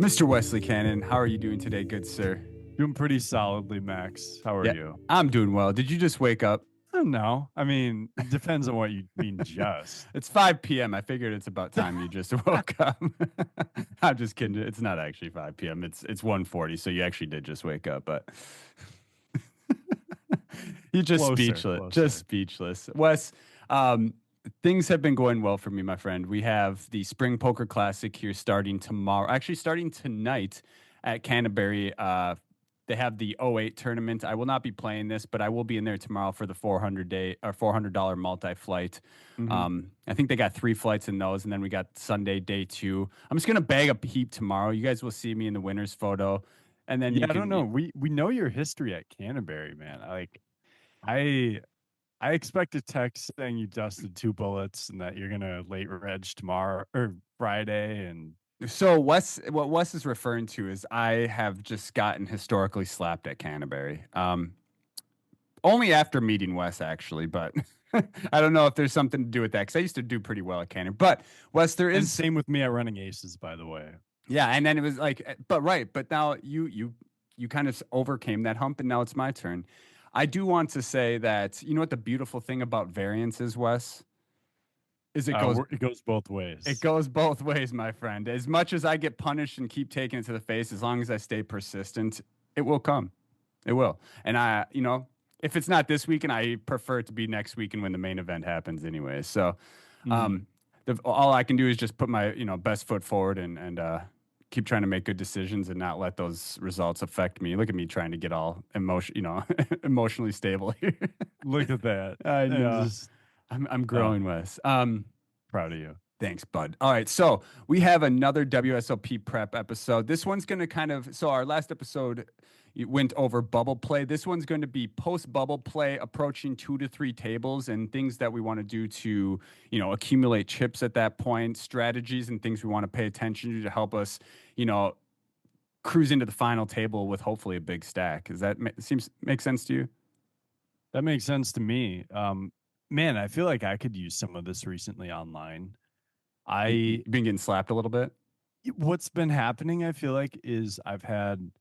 Mr. Wesley Cannon, how are you doing today, good sir? Doing pretty solidly, Max. How are Yeah, you? I'm doing well. Did you just wake up? I don't know. I mean, it depends on what you mean just. It's 5 p.m. I figured it's about time you just woke up. I'm just kidding. It's not actually 5 p.m. It's 1:40, so you actually did just wake up, but you're just Closer, speechless. Just closer. speechless. Wes, um, things have been going well for me, my friend. We have the Spring Poker Classic here starting tomorrow. Actually, starting tonight at Canterbury. They have the '08 tournament. I will not be playing this, but I will be in there tomorrow for the 400 multi-flight. Hmm. I think they got 3 flights in those, and then we got Sunday day 2. I'm just gonna bag a heap tomorrow. You guys will see me in the winner's photo, and then Yeah, you I don't can. know. We know your history at Canterbury, man. I I expect a text saying you dusted 2 bullets and that you're gonna late reg tomorrow or Friday, and So what Wes is referring to is I have just gotten historically slapped at Canterbury. Only after meeting Wes, actually, but I don't know if there's something to do with that because I used to do pretty well at Canterbury. But Wes, there and is, same with me at running aces, by the way. yeah, and then it was like, but right, but now you kind of overcame that hump, and now it's my turn. I do want to say that you know what the beautiful thing about variance is, Wes, is It goes both it ways. goes both ways, my friend. As much as I get punished and keep taking it to the face, as long as I stay persistent, it will come. It will. And if it's not this weekend, I prefer it to be next weekend when the main event happens anyway. So, Hmm. um, all I can do is just put my, best foot forward and keep trying to make good decisions and not let those results affect me. Look at me trying to get all emotionally stable here. Look at that. I And know. just I'm uh growing, Wes. proud of you. Thanks, bud. All right, so we have another WSOP prep episode. This one's going to so our last episode it went over bubble play. This one's going to be post bubble play, approaching 2 to 3 tables and things that we want to do to, accumulate chips at that point, strategies and things we want to pay attention to help us, you know, cruise into the final table with hopefully a big stack. Does that seems make sense to you? That makes sense to me. Man, I feel like I could use some of this recently online. You I been getting slapped a little bit? What's been happening, I feel like, is I've had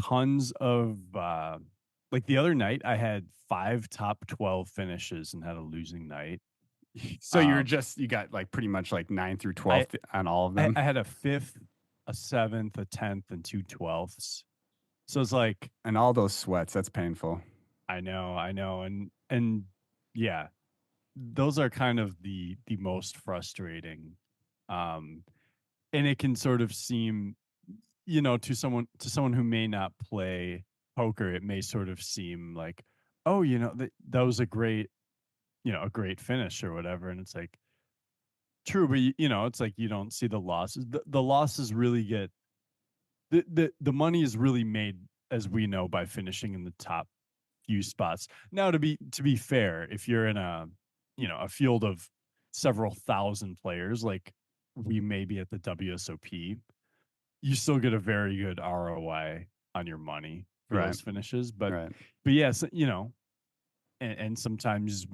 tons of like the other night I had 5 top 12 finishes and had a losing night. So Um you got like pretty much like 9 through I 12 on all of I them. had a fifth, a seventh, a tenth, and 2 12ths. So it's like And all those sweats, that's painful. I know, and yeah, those are kind of the most frustrating. Um, and it can sort of seem, to someone who may not play poker, it may sort of seem like, oh, that was a great finish or whatever. And it's like true, but it's like you don't see the losses. The losses really get the money is really made, as we know, by finishing in the top few spots. Now, to be fair, if you're in a field of several thousand players, like we may be at the WSOP, you still get a very good ROI on your money for Right. those finishes. But Right. but yes, and sometimes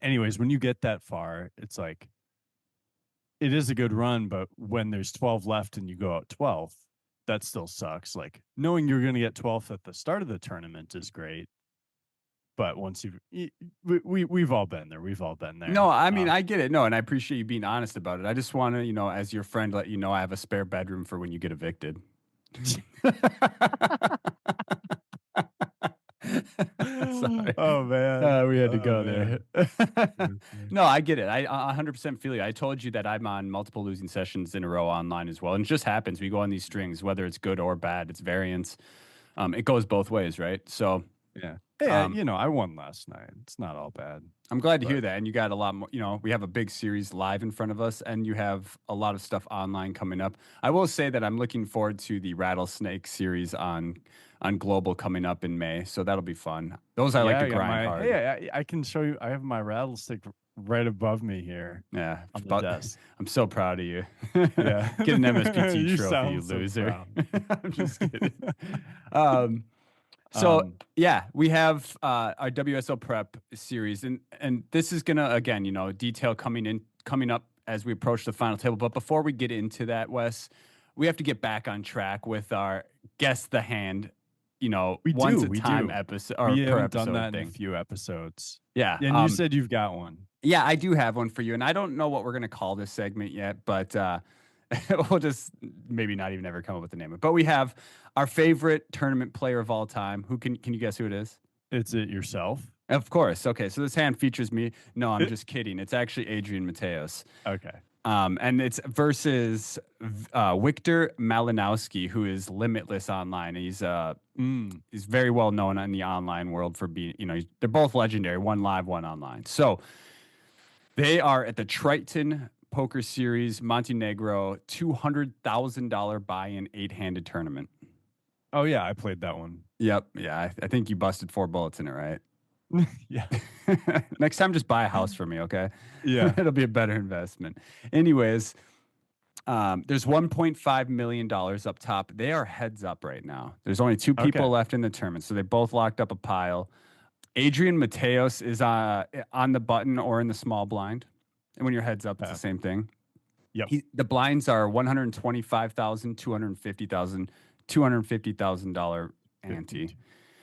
anyways, when you get that far, it's like it is a good run, but when there's 12 left and you go out 12th, that still sucks. Like knowing you're going to get 12th at the start of the tournament is great, but once we've all been there. We've all been No, there. I mean, I get it. No, and I appreciate you being honest about it. I just want to, as your friend, let you know I have a spare bedroom for when you get evicted. Sorry. Oh man. We had to Oh go man. there. No, I get it. I 100% feel you. I told you that I'm on multiple losing sessions in a row online as well. And it just happens. We go on these strings, whether it's good or bad, it's variance. It goes both ways, right? So, Yeah. Hey, um, I won last night. It's not all bad, I'm glad to hear but that. And you got a lot more, we have a big series live in front of us and you have a lot of stuff online coming up. I will say that I'm looking forward to the Rattlesnake series on Global coming up in May. So that'll be fun. Those I like yeah, to I got grind my. hard. Hey, I can show you. I have my rattlestick right above me here Yeah, on the but desk. I'm so proud of you. Get an Yeah, MSPT you trophy, you sound so loser. proud. I'm just kidding. Um, So um, yeah, we have our WSO prep series, and this is gonna again, detail coming up as we approach the final table. But before we get into that, Wes, we have to get back on track with our guess the hand, We once do, a we time do. episode or We per haven't done episode that in a thing. few episodes. Yeah. And you said you've got one. Yeah, I do have one for you, and I don't know what we're gonna call this segment yet, but we'll just maybe not even ever come up with the name of it. But we have our favorite tournament player of all time. Who can you guess who it is? Is it yourself? Of course. Okay, so this hand features me. No, I'm just kidding. It's actually Adrian Mateos. Okay. And it's versus Victor Malinowski, who is limitless online. He's very well known in the online world for being, they're both legendary, one live, one online. So they are at the Triton Poker Series Montenegro $200,000 buy-in 8-handed tournament. Oh yeah, I played that one. Yep. Yeah, I think you busted 4 bullets in it, right? Yeah. Next time, just buy a house for me, okay? Yeah. It'll be a better investment. Anyways, there's $1.5 million up top. They are heads up right now. There's only 2 people Okay. left in the tournament, so they both locked up a pile. Adrian Mateos is on the button or in the small blind. And when your heads up, it's the same thing. Yep. The blinds are $125,000, $250,000, $250,000 ante.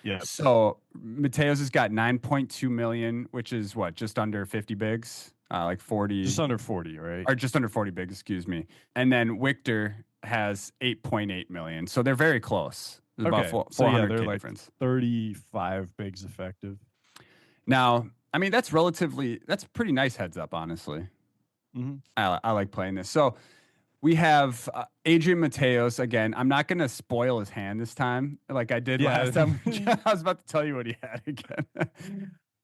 Yeah. So Mateos has got 9.2 million, which is what, just under 50 bigs, like 40, Just under 40, right? or just under 40 bigs, excuse me. And then Victor has 8.8 million. So they're very close. There's about 400 they're like difference. 35 bigs effective. Now, I mean, that's pretty nice heads up, honestly. Mm-hmm. I like playing this. So we have Adrian Mateos again. I'm not going to spoil his hand this time like I did last time. I was about to tell you what he had again.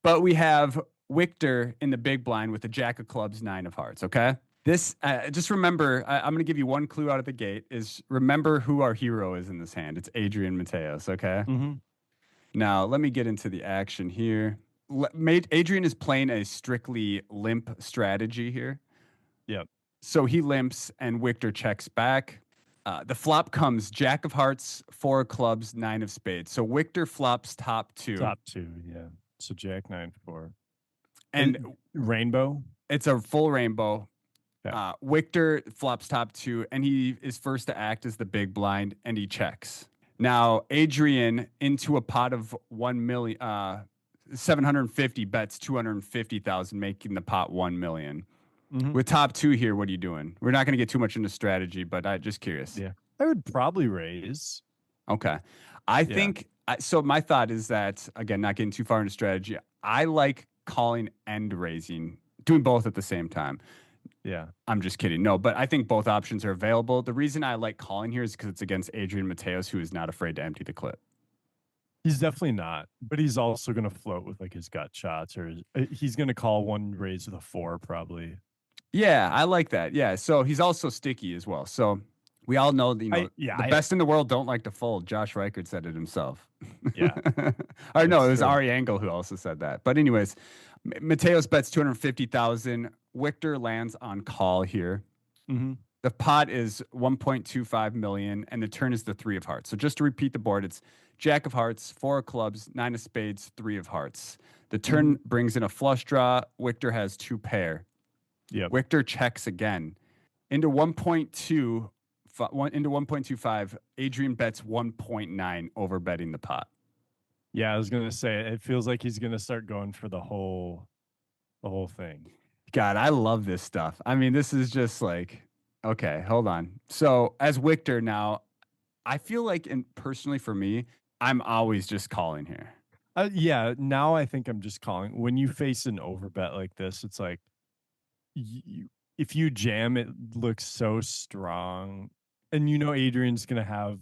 But we have Victor in the big blind with the Jack of Clubs, 9 of Hearts, okay? This, just remember, I'm going to give you one clue out of the gate, is remember who our hero is in this hand. It's Adrian Mateos, okay? Mm-hmm. Now, let me get into the action here. Adrian is playing a strictly limp strategy here. Yep. So he limps and Victor checks back. The flop comes Jack of Hearts, 4 of Clubs, 9 of Spades. So Victor flops top 2. Top 2, yeah. So Jack 9 4. And rainbow? It's a full rainbow. Yeah. Victor flops top 2, and he is first to act as the big blind, and he checks. Now, Adrian into a pot of 750 bets 250,000, making the pot 1 million. Mm-hmm. With top 2 here, what are you doing? We're not going to get too much into strategy, but I'm just curious. Yeah, I would probably raise. Okay. I think, so my thought is that, again, not getting too far into strategy, I like calling and raising, doing both at the same time. Yeah. I'm just kidding. No, but I think both options are available. The reason I like calling here is because it's against Adrian Mateos, who is not afraid to empty the clip. He's definitely not, but he's also going to float with like his gut shots, or he's going to call one raise with a 4 probably. Yeah, I like that. Yeah, so he's also sticky as well. So we all know the best in the world don't like to fold. Josh Reichert said it himself. Yeah. Or no, it was Ari Engel who also said that. But anyways, Mateos bets 250,000. Victor lands on call here. Mm-hmm. The pot is 1.25 million, and the turn is the 3 of Hearts. So just to repeat the board, it's Jack of Hearts, 4 of Clubs, 9 of Spades, 3 of Hearts. The turn brings in a flush draw. Victor has 2 pair. Yeah. Victor checks again into 1.25. Adrian bets 1.9, over betting the pot. Yeah, I was gonna say it feels like he's gonna start going for the whole thing. God, I love this stuff. I mean, this is just like, okay, hold on. So as Victor now, I feel like, and personally for me, I'm always just calling here. Yeah, now I think I'm just calling. When you face an overbet like this, it's like, if you jam, it looks so strong, and Adrian's gonna have,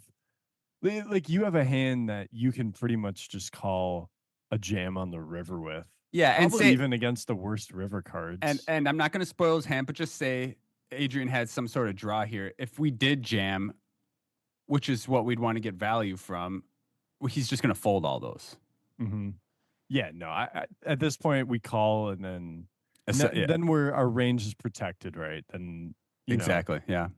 like, you have a hand that you can pretty much just call a jam on the river with. Yeah, probably, and say, even against the worst river cards. And I'm not going to spoil his hand, but just say Adrian had some sort of draw here. If we did jam, which is what we'd want to get value from, he's just going to fold all those. Mm-hmm. Yeah, no. I at this point we call, and then our range is protected, right? Then exactly, yeah.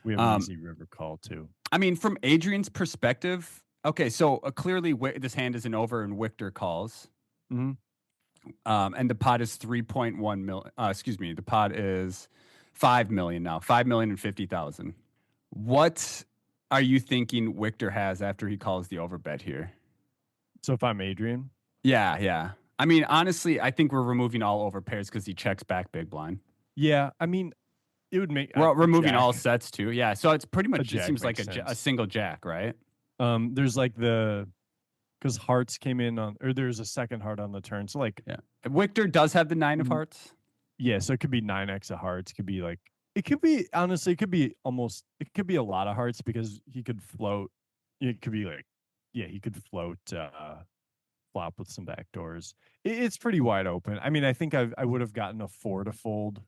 We have an easy river call too. I mean, from Adrian's perspective, okay, so clearly this hand is an over, and Victor calls. Mm-hmm. And the pot is 3.1 million. The pot is 5 million now. 5,050,000. What are you thinking Victor has after he calls the overbet here? So if I'm Adrian, Yeah, yeah. I mean, honestly, I think we're removing all over pairs because he checks back big blind. yeah, I mean, it would make We're a removing all jack. sets too. Yeah, so it's pretty A much it jack seems like makes a sense. single jack, right? There's like because hearts came in on, or there's a second heart on the turn. So like, Yeah. Victor does have the 9 of hearts. yeah, so it could be 9x of hearts. Could be like, it could be, honestly, it could be a lot of hearts because he could float. It could be like, yeah, he could float flop with some back doors. It's pretty wide open. I mean, I think I would have gotten a 4 to fold,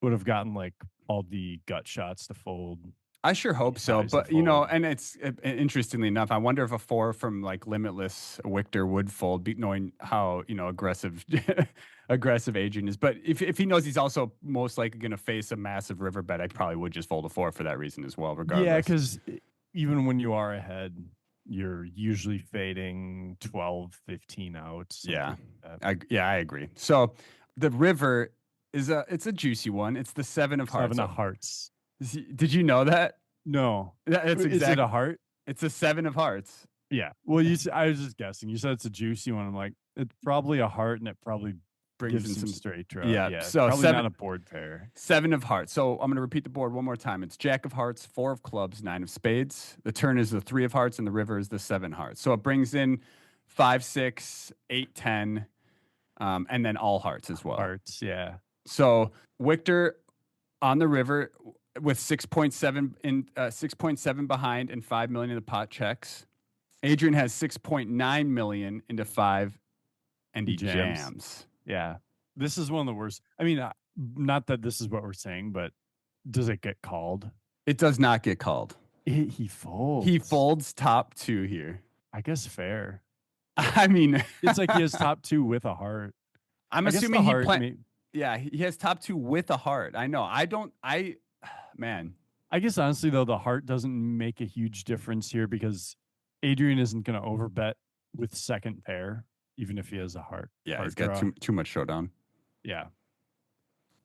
would have gotten like all the gut shots to fold, I sure hope ace so, highs to but you know, fold. and it's interestingly enough, I wonder if a 4 from like Limitless Victor would fold, knowing how aggressive, aggressive Adrian is. But if he knows he's also most likely going to face a massive river bet, I probably would just fold a 4 for that reason as well, Yeah, regardless. because even when you are ahead, you're usually fading 12, 15 out. Yeah, Like that. I agree. So the river is it's a juicy one. It's the 7 of hearts. Seven of So, hearts. did you know that? No. That's Is it exact. a heart? It's a 7 of hearts. Yeah. Well, I was just guessing. You said it's a juicy one. I'm like, it's probably a heart, and it probably Brings gives in some some. straight draw. Yeah. Yeah. So Probably seven. not a board pair. 7 of hearts. So I'm going to repeat the board one more time. It's Jack of hearts, 4 of clubs, 9 of spades. The turn is the 3 of hearts, and the river is the 7 hearts. So it brings in 5, 6, 8, 10, and then all hearts as well. Hearts. Yeah. So Victor on the river with 6.7 behind and 5 million in the pot checks. Adrian has 6.9 million into 5, and he jams. Yeah. This is one of the worst. I mean, not that this is what we're saying, but does it get called? It does not get called. He folds. He folds top 2 here. I guess fair. I mean, It's like he has top 2 with a heart. I'm I guess assuming the heart, yeah, he has top 2 with a heart. I know. Man. I guess honestly though, the heart doesn't make a huge difference here because Adrian isn't going to overbet with second pair, even if he has a heart. Yeah, heart he's got draw. too much showdown. Yeah.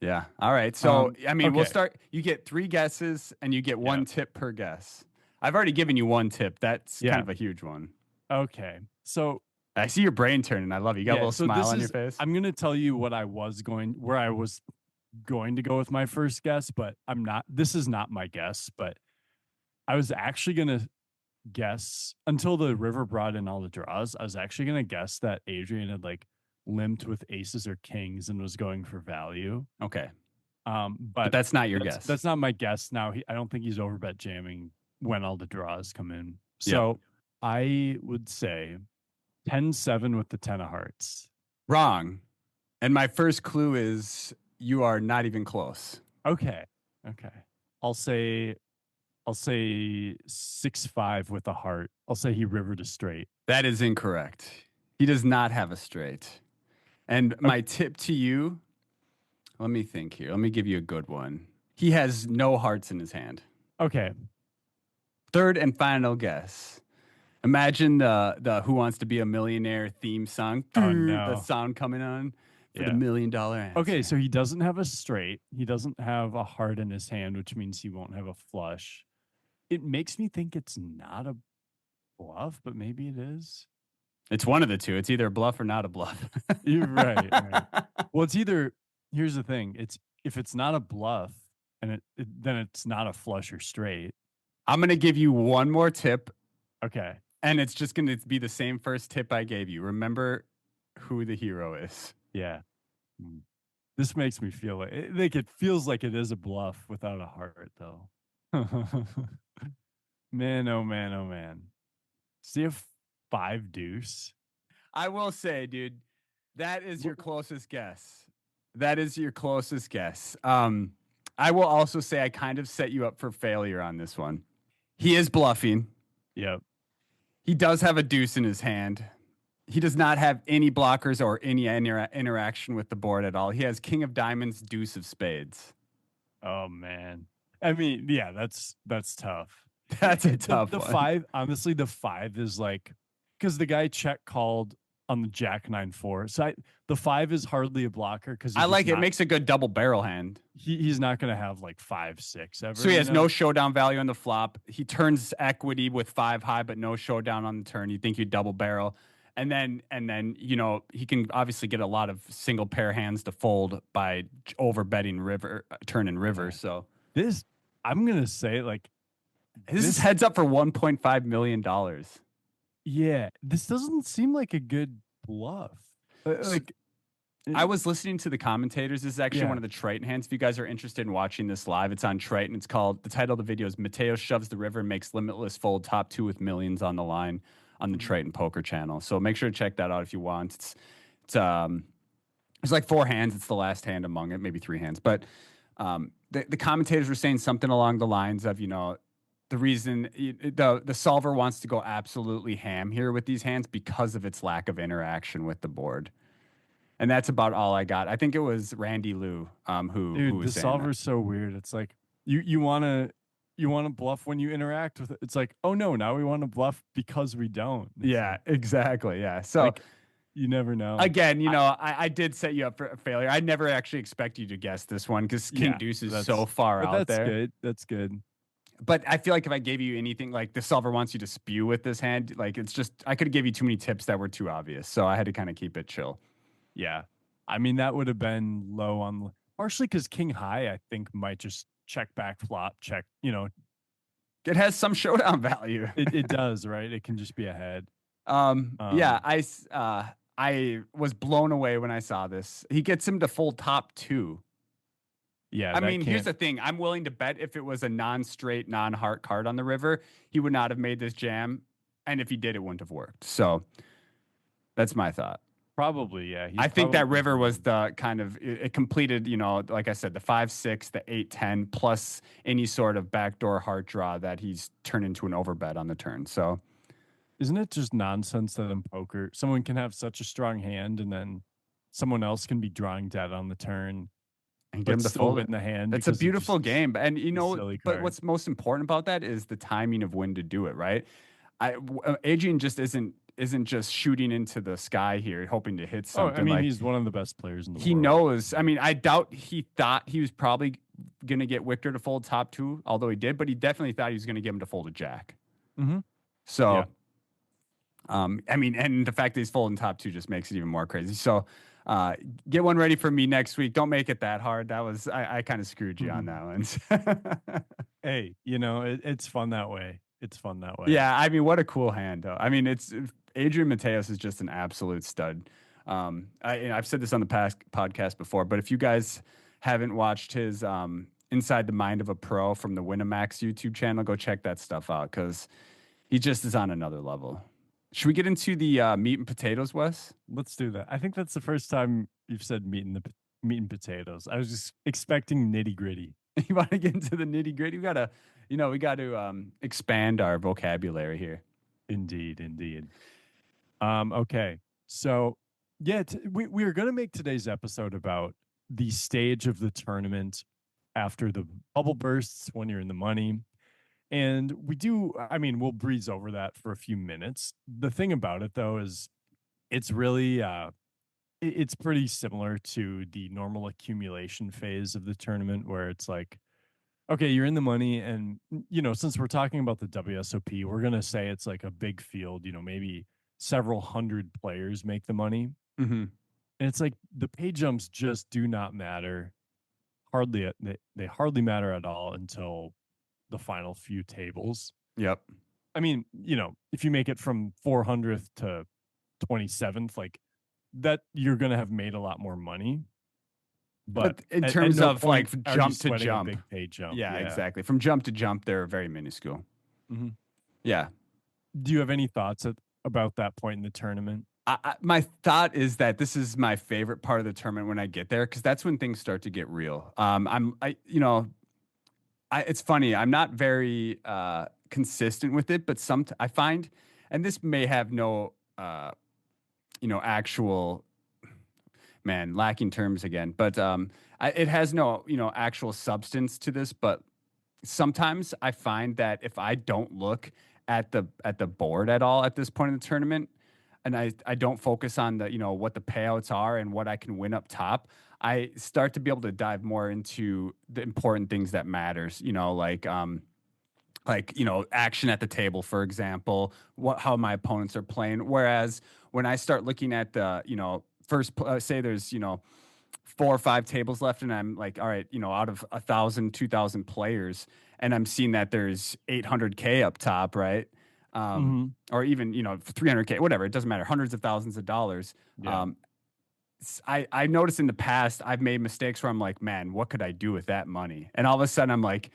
Yeah. All right. So I mean, we'll okay. start. You get 3 guesses, and you get 1 tip per guess. I've already given you 1 tip. That's kind of a huge one. Okay. So I see your brain turning. I love it. You got a little smile on your face. I'm going to tell you where I was going to go with my first guess, but I'm not. This is not my guess, but I was actually going to guess until the river brought in all the draws. I was actually going to guess that Adrian had like limped with aces or kings and was going for value. Okay. But that's not your guess. That's not my guess. Now I don't think he's overbet jamming when all the draws come in. So I would say 10-7 with the 10 of hearts. Wrong. And my first clue is you are not even close. Okay. I'll say 6-5 with a heart. I'll say he rivered a straight. That is incorrect. He does not have a straight. And my tip to you, let me think here. Let me give you a good one. He has no hearts in his hand. Okay. Third and final guess. Imagine the Who Wants to Be a Millionaire theme song. Oh, no. The sound coming on for the $1 million answer. Okay, so he doesn't have a straight. He doesn't have a heart in his hand, which means he won't have a flush. It makes me think it's not a bluff, but maybe it is. It's one of the two. It's either a bluff or not a bluff. You're right. Well, it's either. Here's the thing. If it's not a bluff, and then it's not a flush or straight. I'm gonna give you one more tip. Okay. And it's just gonna be the same first tip I gave you. Remember who the hero is. Yeah. This makes me feel like it feels like it is a bluff without a heart, though. Man, oh man, oh man. See a 5 deuce. I will say, dude, that is your closest guess. That is your closest guess. I will also say I kind of set you up for failure on this one. He is bluffing. Yep. He does have a deuce in his hand. He does not have any blockers or any interaction with the board at all. He has king of diamonds, deuce of spades. Oh man. I mean, yeah, that's tough. That's a tough the one. 5, honestly, the 5 is like, because the guy check called on the Jack 9-4. So the 5 is hardly a blocker because I he's just like it. It not. makes a good double barrel hand. He's not going to have like 5-6 So ever. he You has no know. showdown value on the flop. He turns equity with 5 high, but no showdown on the turn. You think you double barrel. And then, he can obviously get a lot of single pair hands to fold by over betting river, turn and river. Yeah. So This I'm gonna say like this is this. heads up for $1.5 million. Yeah, this doesn't seem like a good bluff. So Like, I was listening to the commentators. This is actually one yeah. of the Triton hands. If you guys are interested in watching this live, it's on Triton. The title of the video is Mateo shoves the river and makes limitless fold top two with millions on the line on the Mhm. Triton poker channel. So make sure to check that out if you want. It's like 4 hands. It's the last hand among it, maybe 3 hands. But the commentators were saying something along the lines of, the reason the solver wants to go absolutely ham here with these hands because of its lack of interaction with the board. And that's about all I got. I think it was Randy Liu who Dude, was the saying that. solver's so weird. It's like you wanna bluff when you interact with it. It's like, oh no, now we want to bluff because we don't. It's Yeah, like, exactly. Yeah. So like you never know. again, I did set you up for a failure. I never actually expect you to guess this one because King Yeah, Deuce is so that's far but out that's there. good. That's good. But I feel like if I gave you anything like the solver wants you to spew with this hand, like it's just I could have gave you too many tips that were too obvious. So I had to kind of keep it chill. Yeah. I mean, that would have been low on partially because King High, I think, might just check back flop, check, It has some showdown value. it does, right? It can just be a head. Yeah, Um, I was blown away when I saw this. He gets him to fold top two. yeah, I that mean, here's can't the thing. I'm willing to bet if it was a non-straight, non-heart card on the river, he would not have made this jam. And if he did, it wouldn't have worked. So that's my thought. probably, yeah. He's I think that probably river was doing the kind of it completed, like I said, the 5-6, the 8-10, plus any sort of backdoor heart draw that he's turned into an overbet on the turn. So isn't it just nonsense that in poker someone can have such a strong hand and then someone else can be drawing dead on the turn, and get but him to still fold win it. the hand It's a because of beautiful just game, and a silly but card? what's most important about that is the timing of when to do it. Right? Adrian just isn't just shooting into the sky here, hoping to hit Oh, I something. mean, Like he's one of the best players in the he world. knows. I mean, I doubt he thought he was probably going to get Victor to fold top two, although he did, but he definitely thought he was going to get him to fold a jack. Mm-hmm. Yeah. So, I mean, and the fact that he's folding top two just makes it even more crazy. So, uh, get one ready for me next week. Don't make it that hard. I kind of screwed you on Mhm. that one. Hey, it's fun that way. It's fun that way. Yeah, I mean, what a cool hand, though. I mean, it's Adrian Mateos is just an absolute stud. I've said this on the past podcast before, but if you guys haven't watched his Inside the Mind of a Pro from the Winamax YouTube channel, go check that stuff out because he just is on another level. Should we get into the meat and potatoes, Wes? Let's do that. I think that's the first time you've said meat and potatoes. I was just expecting nitty gritty. You want to get into the nitty gritty? We got to expand our vocabulary here. Indeed, indeed. Okay. So yeah, we are going to make today's episode about the stage of the tournament after the bubble bursts when you're in the money. And I mean, we'll breeze over that for a few minutes. The thing about it though is it's really it's pretty similar to the normal accumulation phase of the tournament where it's like, okay, you're in the money and since we're talking about the WSOP, we're going to say it's like a big field, maybe several hundred players make the money. Mm-hmm. And it's like the pay jumps just do not matter. They hardly matter at all until the final few tables. Yep. I mean, if you make it from 400th to 27th, like that, you're going to have made a lot more money. But In at terms no of point like are you jump to sweating a jump, big pay jump. yeah, Yeah. exactly. From jump to jump, they're very minuscule. Mm-hmm. Yeah. Do you have any thoughts about that point in the tournament? My thought is that this is my favorite part of the tournament when I get there because that's when things start to get real. It's funny. I'm not very consistent with it, but I find, and this may have no, actual man lacking terms again, but it has no, actual substance to this. But sometimes I find that if I don't look at the board at all at this point in the tournament, and I don't focus on the, what the payouts are and what I can win up top, I start to be able to dive more into the important things that matters, action at the table, for example, how my opponents are playing. Whereas when I start looking at the, say there's, 4 or 5 tables left, and I'm like, all right, out of 1,000, 2,000 players, and I'm seeing that there's 800K up top, right? Mhm. Or even 300K, whatever. It doesn't matter. Hundreds of thousands of dollars. Yeah. Um, I noticed in the past I've made mistakes where I'm like, man, what could I do with that money? And all of a sudden I'm like,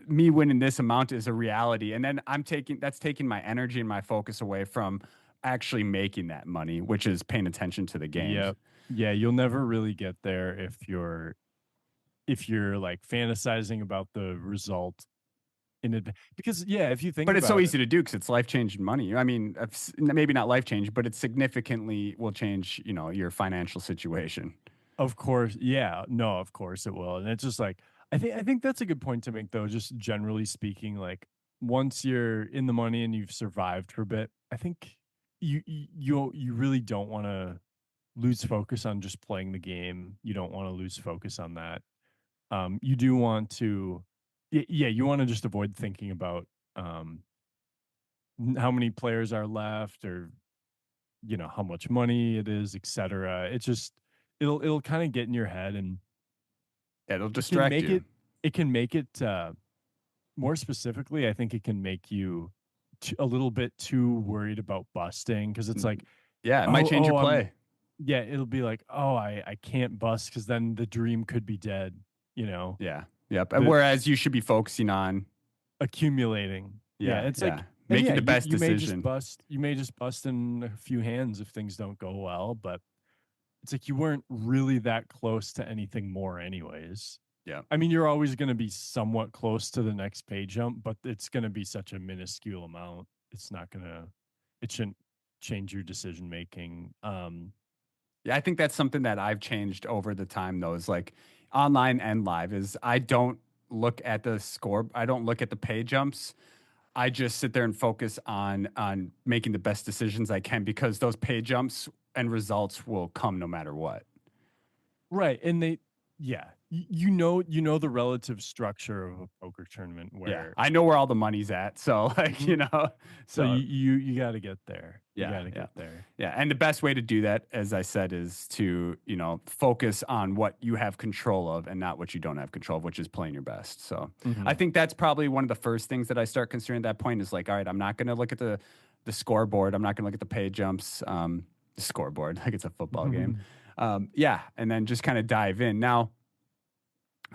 me winning this amount is a reality, and then that's taking my energy and my focus away from actually making that money, which is paying attention to the games. Yep. Yeah, you'll never really get there if you're like fantasizing about the result in advance. Because yeah, if you think But it's so about it, easy to do because it's life changing money. I mean, maybe not life changing, but it significantly will change, your financial situation. of course, yeah, no, of course it will. And it's just like I think that's a good point to make though, just generally speaking, like once you're in the money and you've survived for a bit, I think you really don't want to lose focus on just playing the game. You don't want to lose focus on that. You do want to yeah, you want to just avoid thinking about um how many players are left or how much money it is, etc. It's just it'll kind of get in your head and It'll it can distract make you. it more specifically, I think it can make you a little bit too worried about busting because it's like, Yeah, it might oh, change your I'm play. yeah, it'll be like, oh, I can't bust because then the dream could be dead, you know, Yeah. Yep. And the whereas you should be focusing on, accumulating. Yeah, yeah, it's like, yeah, and making yeah, the best decision. you may just bust in a few hands if things don't go well, but it's like you weren't really that close to anything more, anyways. Yeah. I mean, you're always going to be somewhat close to the next pay jump, but it's going to be such a minuscule amount. It's not going to, it shouldn't change your decision making. Yeah, I think that's something that I've changed over the time though, is like online and live is I don't look at the score. I don't look at the pay jumps. I just sit there and focus on making the best decisions I can because those pay jumps and results will come no matter what. Right. And yeah, you know the relative structure of a poker tournament Yeah. where, I know where all the money's at. So like, mhm, so so you got to get there. You yeah, got to yeah. get there. Yeah. And the best way to do that, as I said, is to, focus on what you have control of and not what you don't have control of, which is playing your best. So I Hmm. think that's probably one of the first things that I start considering at that point is like, all right, I'm not going to look at the scoreboard. I'm not going to look at the pay jumps, the scoreboard, like it's a football game. Yeah. And then just kind of dive in. Now,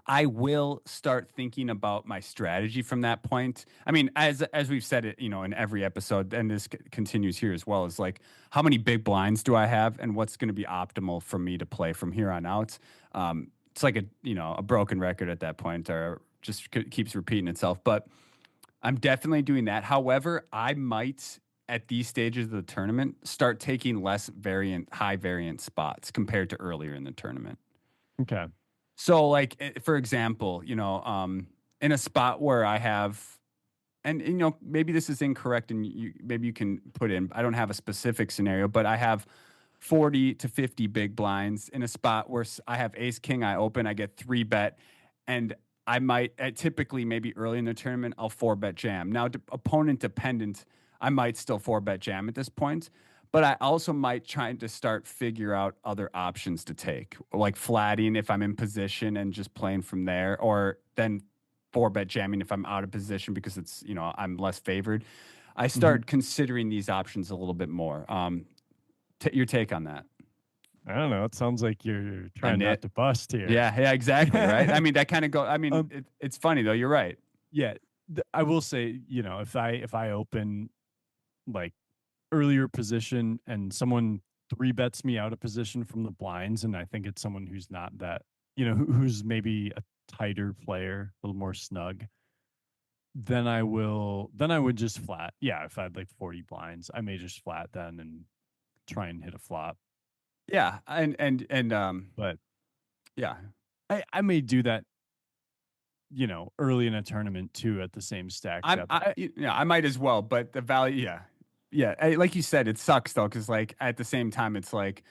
I will start thinking about my strategy from that point. I mean, as we've said it, in every episode, and this continues here as well, is like how many big blinds do I have, and what's going to be optimal for me to play from here on out. It's like a broken record at that point, or just keeps repeating itself. But I'm definitely doing that. However, I might at these stages of the tournament start taking less high variant spots compared to earlier in the tournament. Okay. So, like for example, in a spot where I have, and maybe this is incorrect, and maybe you can put in. I don't have a specific scenario, but I have 40 to 50 big blinds in a spot where I have Ace King. I open, I get 3 bet, and I might typically maybe early in the tournament I'll 4 bet jam. Now, opponent dependent, I might still 4 bet jam at this point, but I also might try to start figure out other options to take, like flatting if I'm in position and just playing from there, or then 4 bet jamming if I'm out of position because it's I'm less favored. I Hmm. start considering these options a little bit more. Your take on that? I don't know. It sounds like you're A trying not nit? to bust here. Yeah, yeah, exactly. Right. I mean, that kind of go. I mean, um, it's funny though. You're right. yeah, I will say, if I open like earlier position and someone 3 bets me out of position from the blinds, and I think it's someone who's not that, who's maybe a tighter player, a little more snug, then I would just flat. Yeah, if I had like 40 blinds, I may just flat then and try and hit a flop. Yeah, and But yeah, I may do that, early in a tournament too at the same stack depth. I might as well, but the value, yeah, yeah, like you said, it sucks though, because like at the same time, it's like,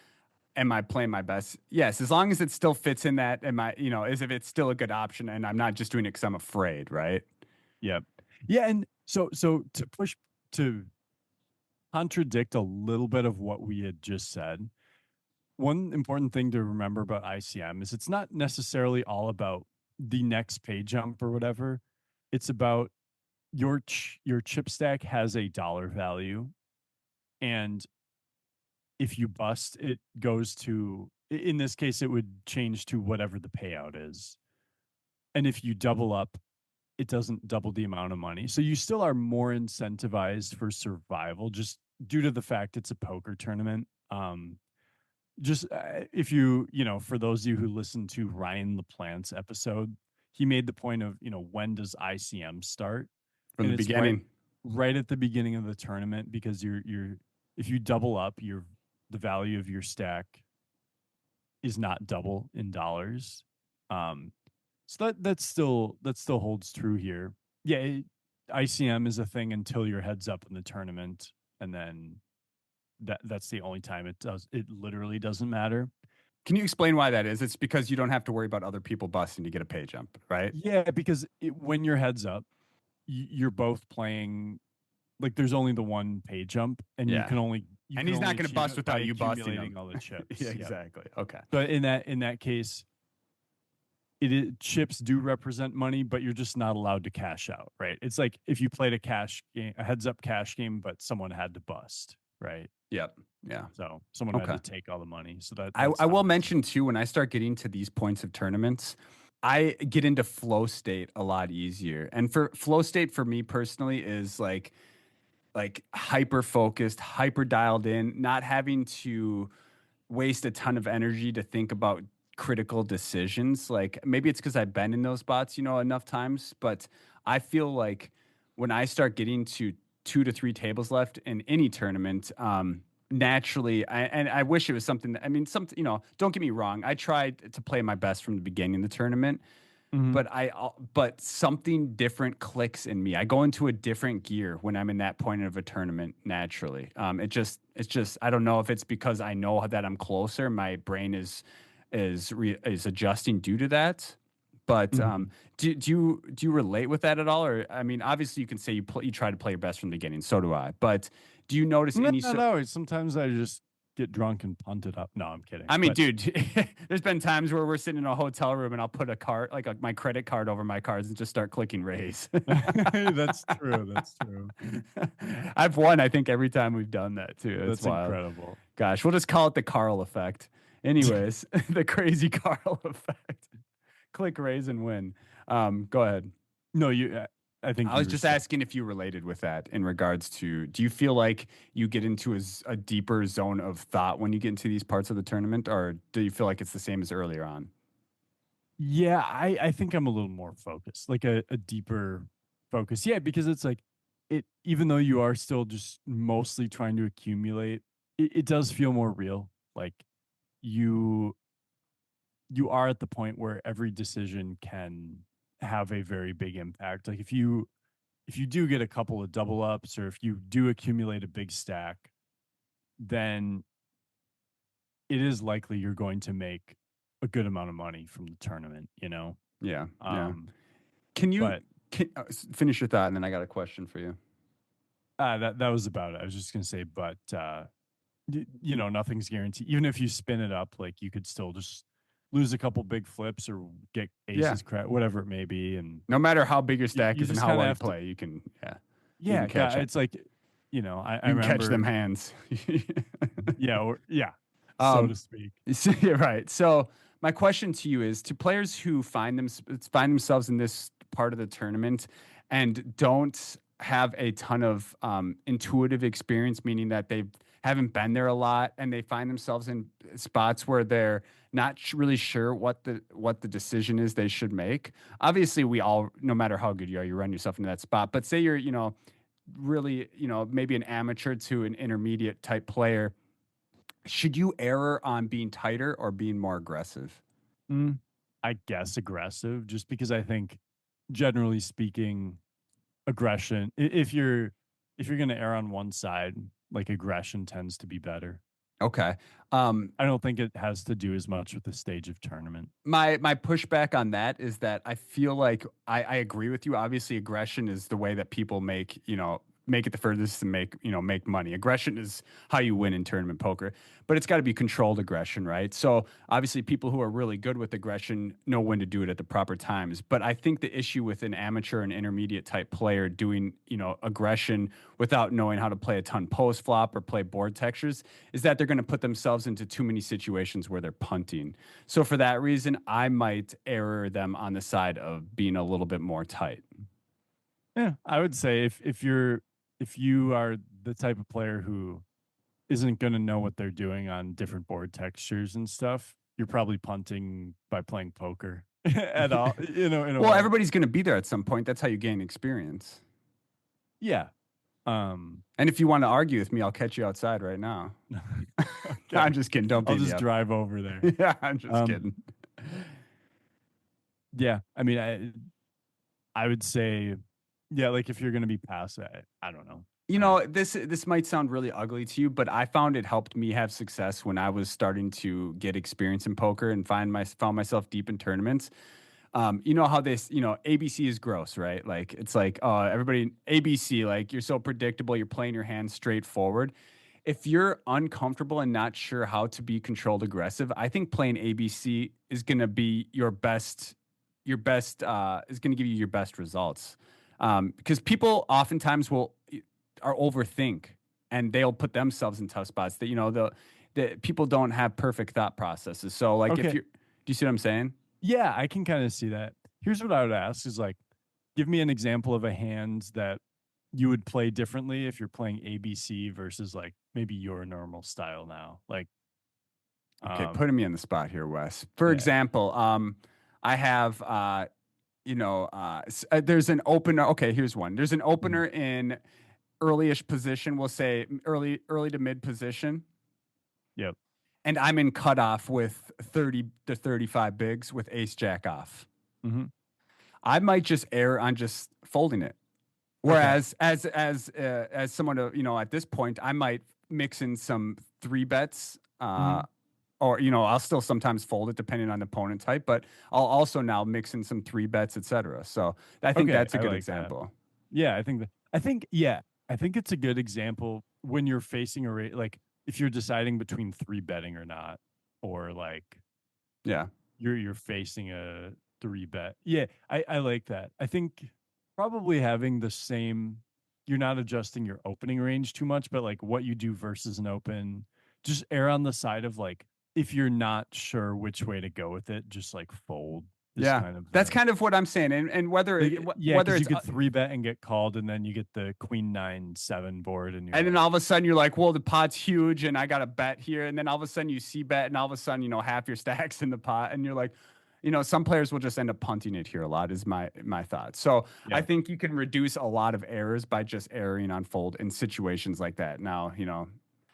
am I playing my best? Yes, as long as it still fits in that, am I, as if it's still a good option, and I'm not just doing it because I'm afraid, right? Yep. Yeah, and so to contradict a little bit of what we had just said, one important thing to remember about ICM is it's not necessarily all about the next pay jump or whatever. It's about your chip stack has a dollar value, and if you bust, it goes to, in this case, it would change to whatever the payout is. And if you double up, it doesn't double the amount of money. So you still are more incentivized for survival just due to the fact it's a poker tournament. Just if for those of you who listened to Ryan LaPlante's episode, he made the point of, when does ICM start? From And the it's right beginning. right at the beginning of the tournament, because you're if you double up, the value of your stack is not double in dollars. Um, so that still holds true here. Yeah, ICM is a thing until your heads up in the tournament, and then that's the only time it does. It literally doesn't matter. Can you explain why that is? It's because you don't have to worry about other people busting to get a pay jump, right? Yeah, because when your heads up, you're both playing, like there's only the one pay jump, and you Yeah. can only And he's not going to achieve bust it by without you busting him. accumulating all the Yeah, chips. Yep. exactly. Okay. But in that case, chips do represent money, but you're just not allowed to cash out, right? It's like if you played a cash game, a heads up cash game, but someone had to bust, right? Yep. Yeah. So someone had Okay. to take all the money. So I, that's I how will it's. mention too, when I start getting to these points of tournaments, I get into flow state a lot easier. And for flow state for me personally is like hyper focused, hyper dialed in, not having to waste a ton of energy to think about critical decisions. Like maybe it's because I've been in those spots, enough times, but I feel like when I start getting to 2 to 3 tables left in any tournament, naturally, and I wish it was something that, I mean, don't get me wrong. I tried to play my best from the beginning of the tournament, Mhm. but something different clicks in me. I go into a different gear when I'm in that point of a tournament naturally. It's just I don't know if it's because I know that I'm closer. My brain is adjusting due to that. But Mhm. do you relate with that at all? Or I mean, obviously you can say you try to play your best from the beginning. So do I. But do you notice No, any no, no. Sometimes I just get drunk and punt it up. No, I'm kidding. I mean, But dude, there's been times where we're sitting in a hotel room and I'll put a card, like my credit card over my cards and just start clicking raise. that's true. That's true. I've won, I think, every time we've done that too. It's That's wild. incredible. Gosh, we'll just call it the Carl effect. Anyways, the crazy Carl effect. Click raise and win. Go ahead. No, I think I you was were just saying. asking if you related with that in regards to, do you feel like you get into a deeper zone of thought when you get into these parts of the tournament, or do you feel like it's the same as earlier on? Yeah, I think I'm a little more focused, like a deeper focus. Yeah, because it's like even though you are still just mostly trying to accumulate, it does feel more real. Like you you are at the point where every decision can have a very big impact. Like if you do get a couple of double ups, or if you do accumulate a big stack, then it is likely you're going to make a good amount of money from the tournament. Yeah, yeah. Um, Can you but finish your thought, and then I got a question for you. that was about it. I was just gonna say, but nothing's guaranteed. Even if you spin it up, like you could still just lose a couple big flips or get Yeah. aces, whatever it may be, and No matter how big your you, stack you is and just how kind of well you have to. play, you can Yeah, catch it. it's like, I You can catch them remember, hands. yeah, yeah, so um, to speak. yeah, right. So my question to you is, to players who find themselves in this part of the tournament and don't have a ton of intuitive experience, meaning that they haven't been there a lot, and they find themselves in spots where they're not really sure what the decision is they should make. Obviously, we all, no matter how good you are, you run yourself into that spot. But say you're, really, maybe an amateur to an intermediate type player, should you err on being tighter or being more aggressive? Mm, I guess aggressive, just because I think, generally speaking, aggression. If you're if you're going to err on one side, like aggression tends to be better. Okay. Um, I don't think it has to do as much with the stage of tournament. my pushback on that is that I feel like I agree with you. Obviously, aggression is the way that people make, make it the furthest and make money. Aggression is how you win in tournament poker, but it's got to be controlled aggression, right? So obviously, people who are really good with aggression know when to do it at the proper times. But I think the issue with an amateur and intermediate type player doing, aggression without knowing how to play a ton post flop or play board textures is that they're going to put themselves into too many situations where they're punting. So for that reason, I might err them on the side of being a little bit more tight. Yeah, I would say if you are the type of player who isn't going to know what they're doing on different board textures and stuff, you're probably punting by playing poker at all, in a Well, way. everybody's going to be there at some point. That's how you gain experience. Yeah. Um, And if you want to argue with me, I'll catch you outside right now. okay. I'm just kidding. Don't I'll beat me just up. drive over there. Yeah, I'm just Um, kidding. yeah. I mean, I would say, yeah, like if you're going to be past that, I don't know. This might sound really ugly to you, but I found it helped me have success when I was starting to get experience in poker and found myself deep in tournaments. You know how ABC is gross, right? Like it's like, everybody ABC, like you're so predictable, you're playing your hand straightforward. If you're uncomfortable and not sure how to be controlled aggressive, I think playing ABC is gonna be your best is gonna give you your best results. Because people oftentimes are overthink and they'll put themselves in tough spots that the people don't have perfect thought processes. So like if Okay. you're do you see what I'm saying? Yeah, I can kind of see that. Here's what I would ask is like, give me an example of a hand that you would play differently if you're playing ABC versus like maybe your normal style now. Like, Okay, um, putting me in the spot here, Wes. For yeah. example, I have, there's an opener. Okay, here's one. There's an Mhm. opener in earlyish position. We'll say early to mid position, Yep. and I'm in cutoff with 30 to 35 bigs with ace jack off. Hmm. I might just err on just folding it. Okay. Whereas as someone at this point, I might mix in some three bets. Hmm. Or I'll still sometimes fold it depending on the opponent type, but I'll also now mix in some three bets, etc. So I think Okay. that's a I good like that. example. Yeah. Yeah, I think it's a good example when you're facing like if you're deciding between three betting or not, or like Yeah, you're facing a three bet. Yeah, I like that. I think probably having the same, you're not adjusting your opening range too much, but like what you do versus an open, just err on the side of like if you're not sure which way to go with it, just like fold is yeah, kind of that's the kind of what I'm saying, and like, yeah, whether because you it's could three bet and get called, and then you get the queen 9-7 board, and you're and then like, all of a sudden you're like, well, the pot's huge, and I got a bet here, and then all of a sudden you see bet, and all of a sudden half your stacks in the pot, and you're like, some players will just end up punting it here a lot. Is my thought. So I yeah, think you can reduce a lot of errors by just erring on fold in situations like that. Now,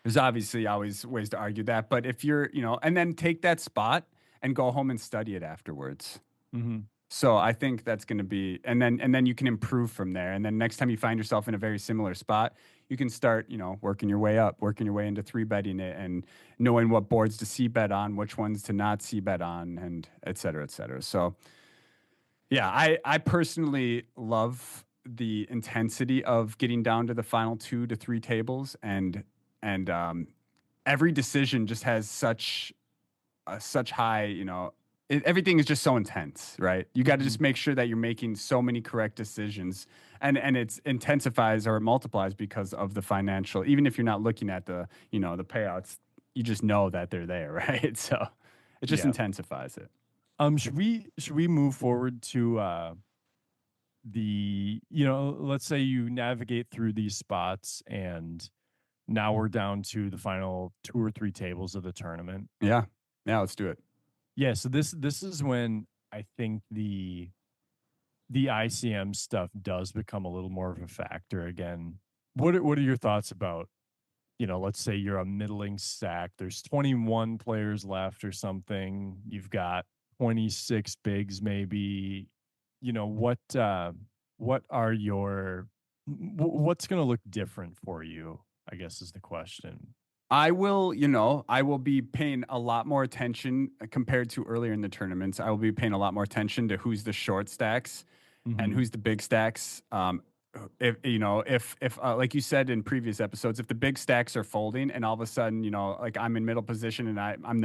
there's obviously always ways to argue that, but if you're, and then take that spot and go home and study it afterwards. mm-hmm. So I think that's going to be, and then you can improve from there. And then next time you find yourself in a very similar spot, you can start, working your way up, working your way into three betting it, and knowing what boards to see bet on, which ones to not see bet on, and et cetera, et cetera. So yeah, I personally love the intensity of getting down to the final 2 to 3 tables, and every decision just has such high, everything is just so intense, right? You got to Mm-hmm. just make sure that you're making so many correct decisions, and it intensifies or it multiplies because of the financial. Even if you're not looking at the payouts, you just know that they're there, right? So it just Yeah. intensifies it. Should we move forward to let's say you navigate through these spots and now we're down to the final two or three tables of the tournament. Yeah, yeah. Let's do it. Yeah, so this is when I think the ICM stuff does become a little more of a factor again. What are your thoughts about, let's say you're a middling stack, there's 21 players left or something, you've got 26 bigs maybe, what are your what's going to look different for you, I guess is the question. I will, I will be paying a lot more attention compared to earlier in the tournaments. I will be paying a lot more attention to who's the short stacks and Mhm. who's the big stacks. If if like you said in previous episodes, if the big stacks are folding and all of a sudden, like I'm in middle position and I'm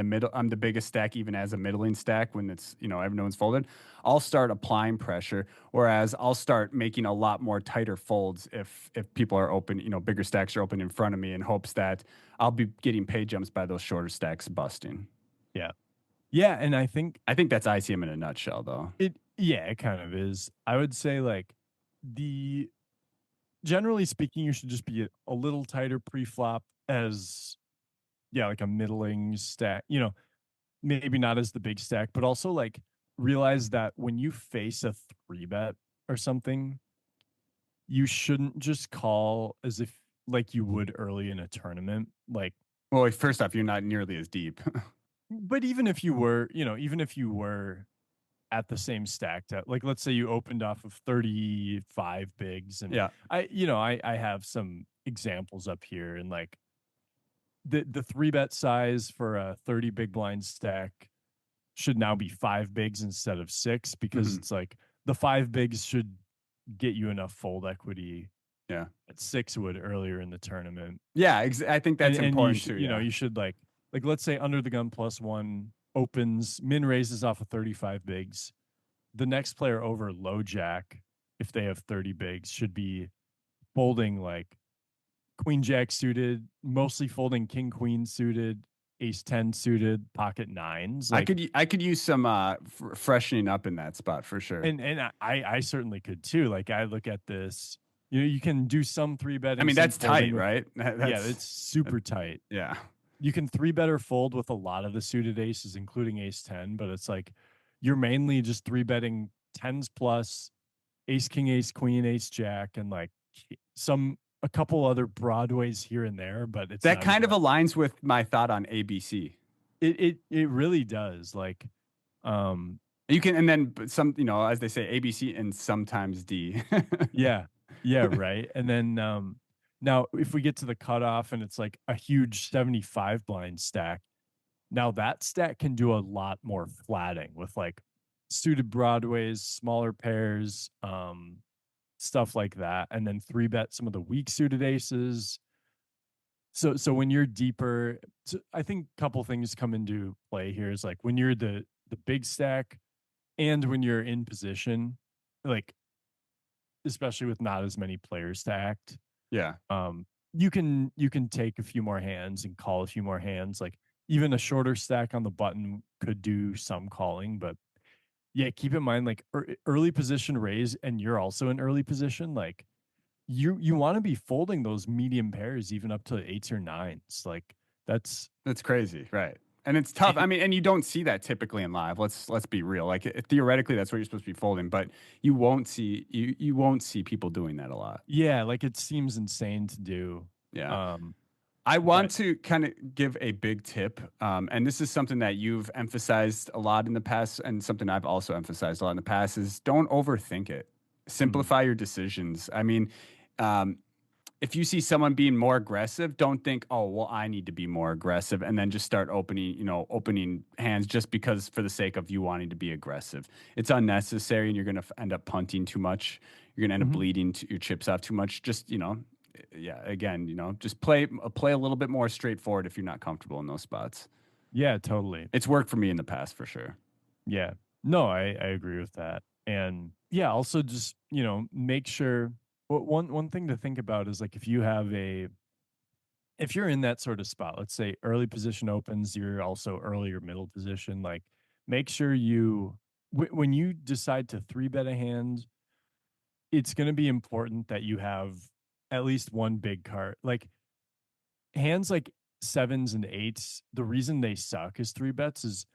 the biggest stack even as a middling stack when it's everyone's folded, I'll start applying pressure. Whereas I'll start making a lot more tighter folds if people are open, bigger stacks are open in front of me in hopes that I'll be getting pay jumps by those shorter stacks busting. Yeah. Yeah, and I think I think that's ICM in a nutshell, though. it kind of is. I would say like the generally speaking, you should just be a little tighter pre-flop as yeah, like a middling stack. Maybe not as the big stack, but also like realize that when you face a three bet or something, you shouldn't just call as if like you would early in a tournament. Like, Well, first off, you're not nearly as deep. but even if you were, even if you were at the same stack, like let's say you opened off of 35 bigs, and Yeah. I have some examples up here, and like the three bet size for a 30 big blind stack should now be five bigs instead of six, because Hmm. it's like the five bigs should get you enough fold equity Yeah. that six would earlier in the tournament. Yeah. I think that's And you important should, too. Yeah. you should like let's say under the gun plus one opens, min raises off of 35 bigs. The next player over low jack, if they have 30 bigs, should be folding like queen jack suited, mostly folding king queen suited, ace 10 suited, pocket nines. Like, I could use some freshening up in that spot for sure. and I certainly could too. Like I look at this, you can do some three I betting, mean, some that's folding tight, with, right? yeah, That's it's super tight. yeah. You can three better fold with a lot of the suited aces, including ace 10, but it's like you're mainly just three betting tens plus ace, king, ace, queen, ace, jack, and like a couple other broadways here and there, but it's That not kind even of like aligns with my thought on ABC. it really does. Like, um, You can, and then some, as they say, ABC and sometimes D. yeah, yeah, right. And then now if we get to the cutoff and it's like a huge 75 blind stack, now that stack can do a lot more flatting with like suited broadways, smaller pairs, stuff like that, and then three bet some of the weak suited aces. So when you're deeper, I think a couple things come into play here is like when you're the big stack and when you're in position, like especially with not as many players stacked, Yeah. um, you can take a few more hands and call a few more hands. Like even a shorter stack on the button could do some calling, but yeah, keep in mind like early position raise, and you're also in early position. Like you want to be folding those medium pairs even up to eights or nines. Like that's That's crazy, right? And it's tough. I it, mean, and you don't see that typically in live. Let's be real. Like theoretically, that's what you're supposed to be folding, but you won't see people doing that a lot. yeah, like it seems insane to do. Yeah. Um, I want but to kind of give a big tip, and this is something that you've emphasized a lot in the past, and something I've also emphasized a lot in the past is don't overthink it. mm, Simplify your decisions. I mean, um, if you see someone being more aggressive, don't think, oh, well, I need to be more aggressive, and then just start opening hands just because for the sake of you wanting to be aggressive. It's unnecessary, and you're going to end up punting too much. You're going to end up mhm. bleeding your chips off too much. Just yeah, again, just play a little bit more straightforward if you're not comfortable in those spots. Yeah, totally. It's worked for me in the past for sure. Yeah. No, I agree with that. And yeah, also just, make sure one thing to think about is like if you're in that sort of spot, let's say early position opens, you're also earlier middle position, like make sure when you decide to three bet a hand, it's going to be important that you have at least one big card. Like hands like sevens and eights, the reason they suck is three bets is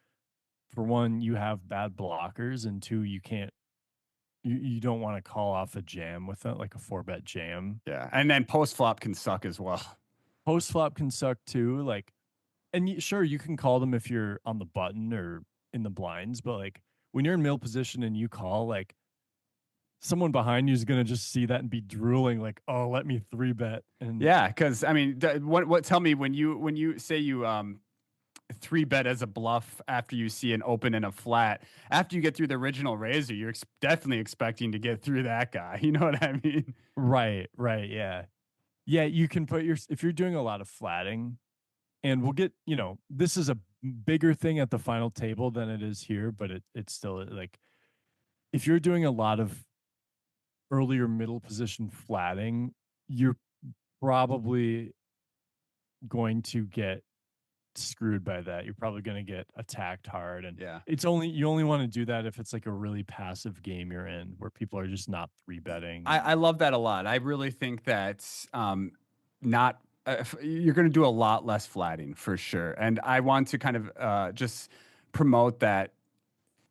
for one, you have bad blockers, and two, you don't want to call off a jam with it, like a four bet jam. Yeah, and then post flop can suck as well. Post flop can suck too. Like, and sure, you can call them if you're on the button or in the blinds, but like when you're in middle position and you call, like someone behind you is going to just see that and be drooling like, oh, let me 3-bet. And Yeah, because I mean, what? Tell me when you say you 3-bet as a bluff after you see an open and a flat. After you get through the original razor, you're definitely expecting to get through that guy. You know what I mean? right, right, yeah. Yeah, you can put your, if you're doing a lot of flatting, and we'll get, this is a bigger thing at the final table than it is here, but it's still like, if you're doing a lot of earlier middle position flatting, you're probably going to get screwed by that. You're probably going to get attacked hard. And Yeah. you only want to do that if it's like a really passive game you're in where people are just not 3-betting. I love that a lot. I really think that not you're going to do a lot less flatting for sure. And I want to kind of just promote that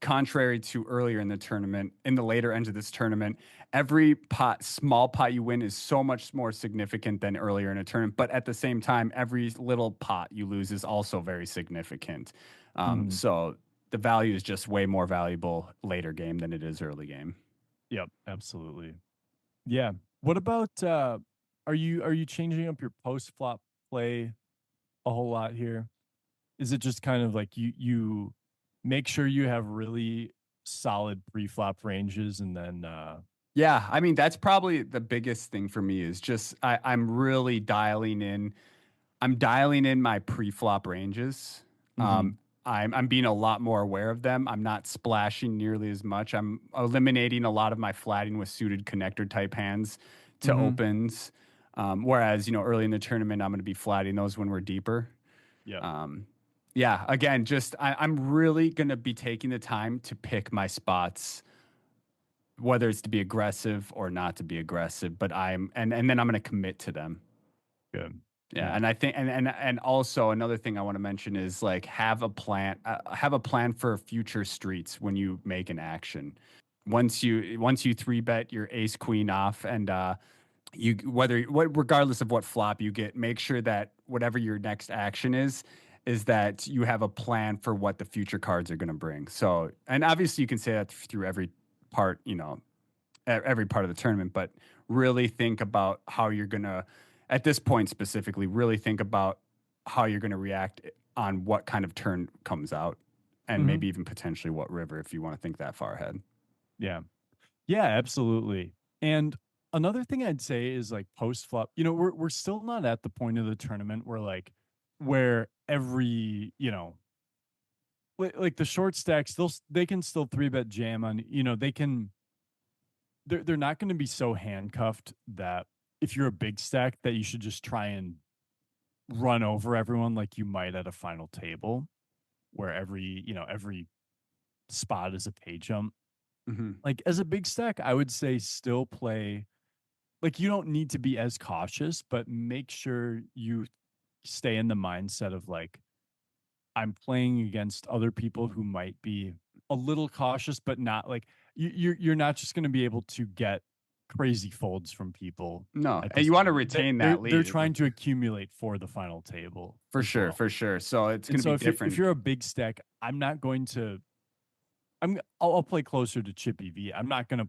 contrary to earlier in the tournament, in the later ends of this tournament, every small pot you win is so much more significant than earlier in a tournament. But at the same time, every little pot you lose is also very significant. Mhm. So the value is just way more valuable later game than it is early game. Yep, absolutely. Yeah. What about are you changing up your post flop play a whole lot here? Is it just kind of like you make sure you have really solid pre-flop ranges and then Yeah, I mean that's probably the biggest thing for me is just I'm really dialing in. I'm dialing in my pre-flop ranges. mhm, I'm being a lot more aware of them. I'm not splashing nearly as much. I'm eliminating a lot of my flatting with suited connector type hands to mhm. opens. Whereas early in the tournament, I'm going to be flatting those when we're deeper. Yep. Um, yeah, again, just I'm really going to be taking the time to pick my spots, whether it's to be aggressive or not to be aggressive. But and then I'm going to commit to them. Good. Yeah, Yeah. and I think and also another thing I want to mention is like have a plan for future streets when you make an action. Once you 3-bet your ace queen off and you regardless of what flop you get, make sure that whatever your next action is that you have a plan for what the future cards are going to bring. So, and obviously you can say that through every part, every part of the tournament, but really think about how you're going to, at this point specifically, really think about how you're going to react on what kind of turn comes out and Mhm. maybe even potentially what river if you want to think that far ahead. Yeah. Yeah, absolutely. And another thing I'd say is like post flop, we're still not at the point of the tournament where every, like the short stacks, they can still 3-bet jam on, they're not going to be so handcuffed that if you're a big stack that you should just try and run over everyone like you might at a final table where every spot is a pay jump. Hmm. Like as a big stack, I would say still play, like you don't need to be as cautious, but make sure you stay in the mindset of like I'm playing against other people who might be a little cautious, but not like you're not just going to be able to get crazy folds from people No, at and this you want to table. retain They're that they're lead trying to accumulate for the final table for as sure, well. for sure. So it's going And to be so if different. you're a big stack, I'm not going to I'll play closer to Chippy V. I'm not going to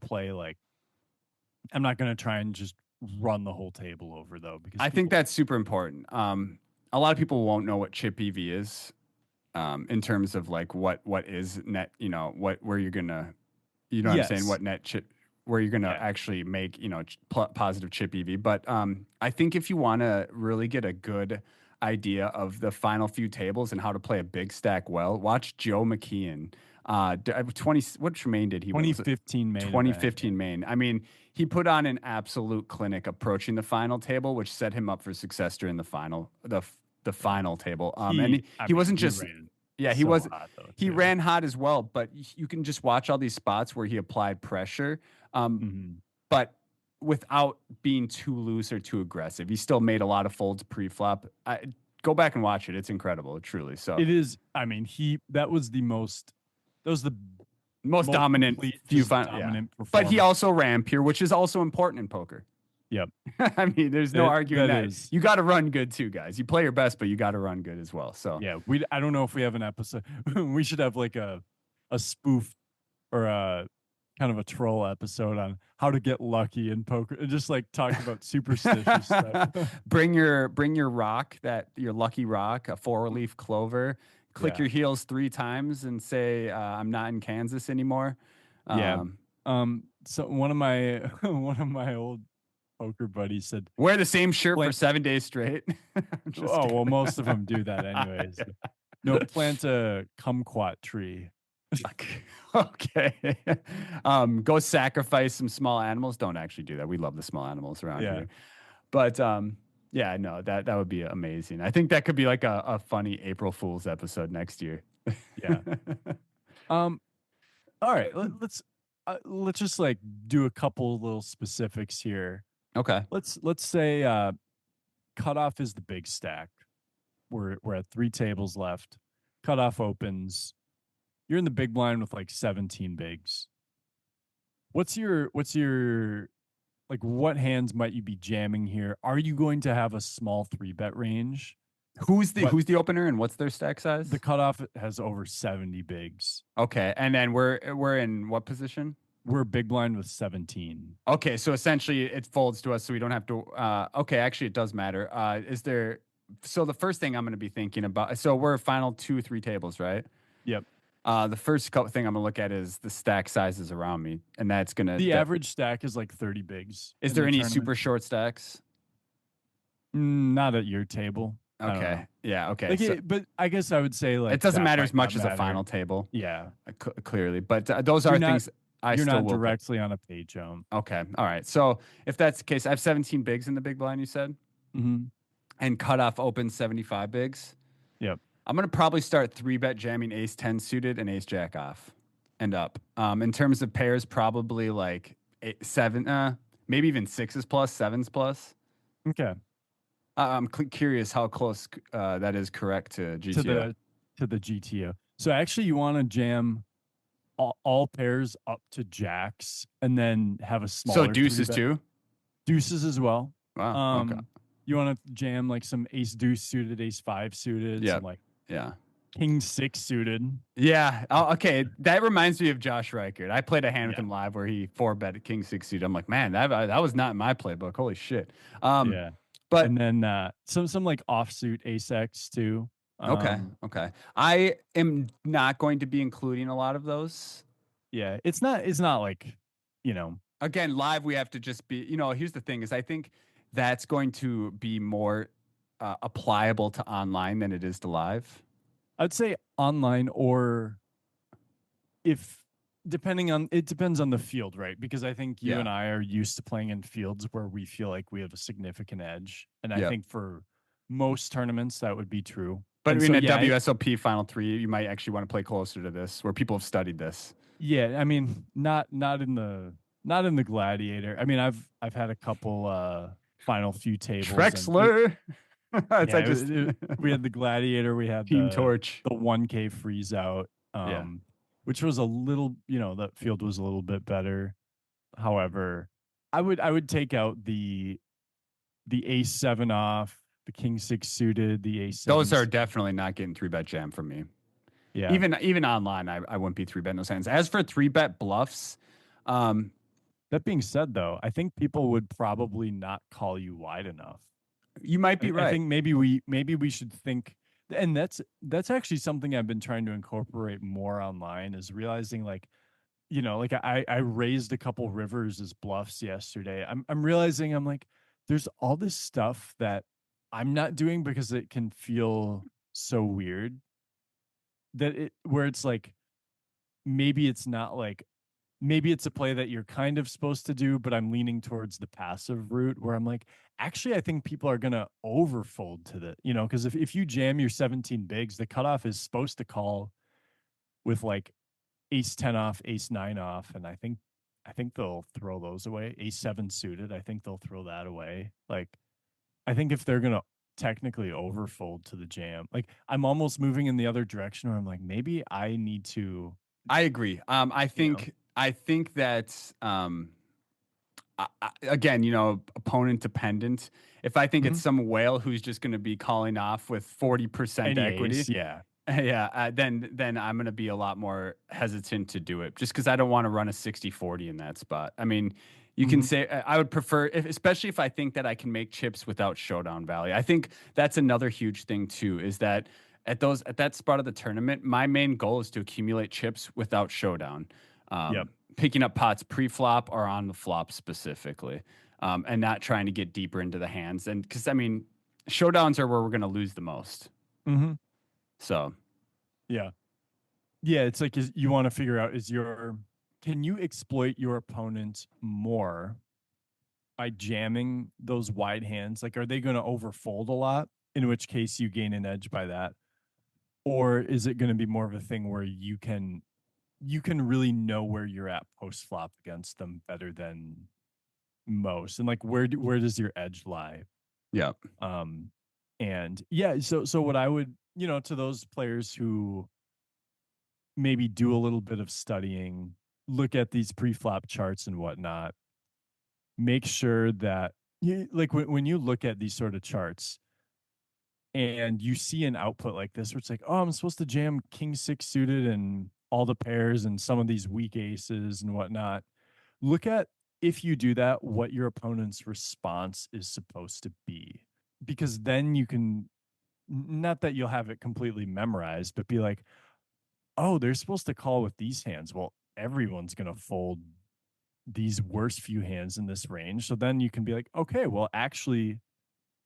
try and just run the whole table over though because I think people that's super important. A lot of people won't know what chip EV is in terms of like what is net, what where you're gonna, what I'm saying, yes. what net chip where you're gonna Yeah. actually make positive chip EV. But I think if you want to really get a good idea of the final few tables and how to play a big stack well, watch Joe McKeon. 20 which main did he win? Was it 2015 main event. Yeah. 2015 main? I mean, he put on an absolute clinic approaching the final table, which set him up for success during the Yeah. final table. And He I he mean, wasn't he just ran yeah, he so was hot though he too. ran hot as well, but you can just watch all these spots where he applied pressure, Mhm. but without being too loose or too aggressive. He still made a lot of folds pre-flop. Go back and watch it; it's incredible, truly. So It is, I mean, that was the most most dominant complete, few just final, yeah. dominant But he performance. also ran pure, which is also important in poker. Yep. I mean, there's no arguing That that. is. You got to run good too, guys. You play your best, but you got to run good as well. So Yeah, I don't know if we have an episode. We should have like a spoof or a kind of a troll episode on how to get lucky in poker, and just like talk about superstitious stuff. Bring your rock, that your lucky rock, a four-leaf clover. Click Yeah. your heels 3 times and say, "I'm not in Kansas anymore." Yeah. Um, So one of my one of my old poker buddies said, wear the same shirt for plant, 7 days straight. I'm just oh well, kidding. most of them do that anyways. No, plant a kumquat tree. Okay. Go sacrifice some small animals. Don't actually do that. We love the small animals around Yeah. here. But yeah, no, that would be amazing. I think that could be like a funny April Fool's episode next year. Yeah. Um all right, let's just like do a couple little specifics here. Okay. Let's say cutoff is the big stack. We're at 3 tables left. Cutoff opens. You're in the big blind with like 17 bigs. What's your like what hands might you be jamming here? Are you going to have a small 3-bet range? Who's the But who's the opener and what's their stack the size? cutoff has over 70 bigs. Okay. And then we're in what position? We're big blind with 17. Okay, so essentially it folds to us so we don't have to okay, actually it does matter. Is there so the first thing I'm going to be thinking about, so we're final 2 3 tables, right? Yep. The first thing I'm gonna look at is the stack sizes around me, and that's gonna. The average stack is like 30 bigs Is in there the any tournament. super short stacks? Not at your table. I don't know. Okay, yeah, okay. Like So but I guess I would say like it doesn't that matter as might not much as a matter. final table, Yeah. clearly, but those You're are not things I you're still not will. directly on a pay jump. Okay, all right. So if that's the case, I have 17 bigs in the big blind. You said, Mm-hmm. and cutoff open 75 bigs. Yep. I'm gonna probably start 3-bet jamming ace 10 suited and ace jack off and up. In terms of pairs, probably like 7, maybe even 6s plus, 7s plus. Okay. I'm curious how close that is correct to To GTO. the GTO. So actually you want to jam all pairs up to jacks and then have a So smaller deuces 3-bet. too. Deuces as well. Wow. Okay. You want to jam like some ace deuce suited, ace 5 suited, Yeah. some like Yeah. king 6 suited. Yeah. Oh, okay. That reminds me of Josh Reichert. I played a hand with Yeah. him live where he 4-bet king 6 suited. I'm like, man, that was not in my playbook. Holy shit. Yeah. But And then some like offsuit ace X too. okay. Okay. I am not going to be including a lot of those. Yeah. It's not like, you know, Again, live, we have to just be, here's the thing is I think that's going to be more applicable to online than it is to live. I'd say online, or if it depends on the field, right? Because I think you Yeah. and I are used to playing in fields where we feel like we have a significant edge. And I Yep. think for most tournaments that would be true. But And in so, a yeah, WSOP Final 3, you might actually want to play closer to this, where people have studied this. yeah, I mean, not in the Gladiator. I mean, I've had a couple final few tables. Trexler. We had the Gladiator, we had Team the Torch. 1K freeze out, Yeah. which was a little, that field was a little bit better. However, I would take out the ace 7 off, the king 6 suited, the ace 7. Those are definitely not getting 3-bet jam from me. Yeah. Even online, I wouldn't be 3-betting those hands. As for 3-bet bluffs, That being said, though, I think people would probably not call you wide enough. you might be right. I think maybe we should think, and that's actually something I've been trying to incorporate more online, is realizing like, like I raised a couple rivers as bluffs yesterday. I'm realizing I'm like, there's all this stuff that I'm not doing because it can feel so weird, where it's like, maybe it's not like, maybe it's a play that you're kind of supposed to do, but I'm leaning towards the passive route, where I'm like, actually, I think people are going to overfold to the, because if you jam your 17 bigs, the cutoff is supposed to call with like ace 10 off, ace 9 off. And I think they'll throw those away. Ace 7 suited, I think they'll throw that away. Like, I think if they're going to technically overfold to the jam, like I'm almost moving in the other direction where I'm like, maybe I need to. I agree. I think that again, opponent dependent. If I think it's some whale who's just going to be calling off with 40% Any equity, ace, yeah. Yeah, then I'm gonna be a lot more hesitant to do it just because I don't want to run a 60-40 in that spot. I mean, you can Mhm. say I would prefer, especially if I think that I can make chips without showdown value. I think that's another huge thing too, is that at that spot of the tournament, my main goal is to accumulate chips without showdown, Yep. picking up pots pre-flop or on the flop specifically, and not trying to get deeper into the hands. And because I mean, showdowns are where we're gonna lose the most. Mhm. So. Yeah. Yeah, it's like you want to figure out can you exploit your opponent more by jamming those wide hands? Like, are they going to overfold a lot? In which case you gain an edge by that. Or is it going to be more of a thing where you can really know where you're at post flop against them better than most? And like where does your edge lie? Yeah. Um and yeah, so what I would, to those players who maybe do a little bit of studying, look at these pre-flop charts and whatnot, make sure that like when you look at these sort of charts and you see an output like this where it's like, oh, I'm supposed to jam king six suited and all the pairs and some of these weak aces and whatnot. Look at, if you do that, what your opponent's response is supposed to be. Because then you can, not that you'll have it completely memorized, but be like, oh, they're supposed to call with these hands. Well, everyone's going to fold these worst few hands in this range. So then you can be like, okay, well, actually,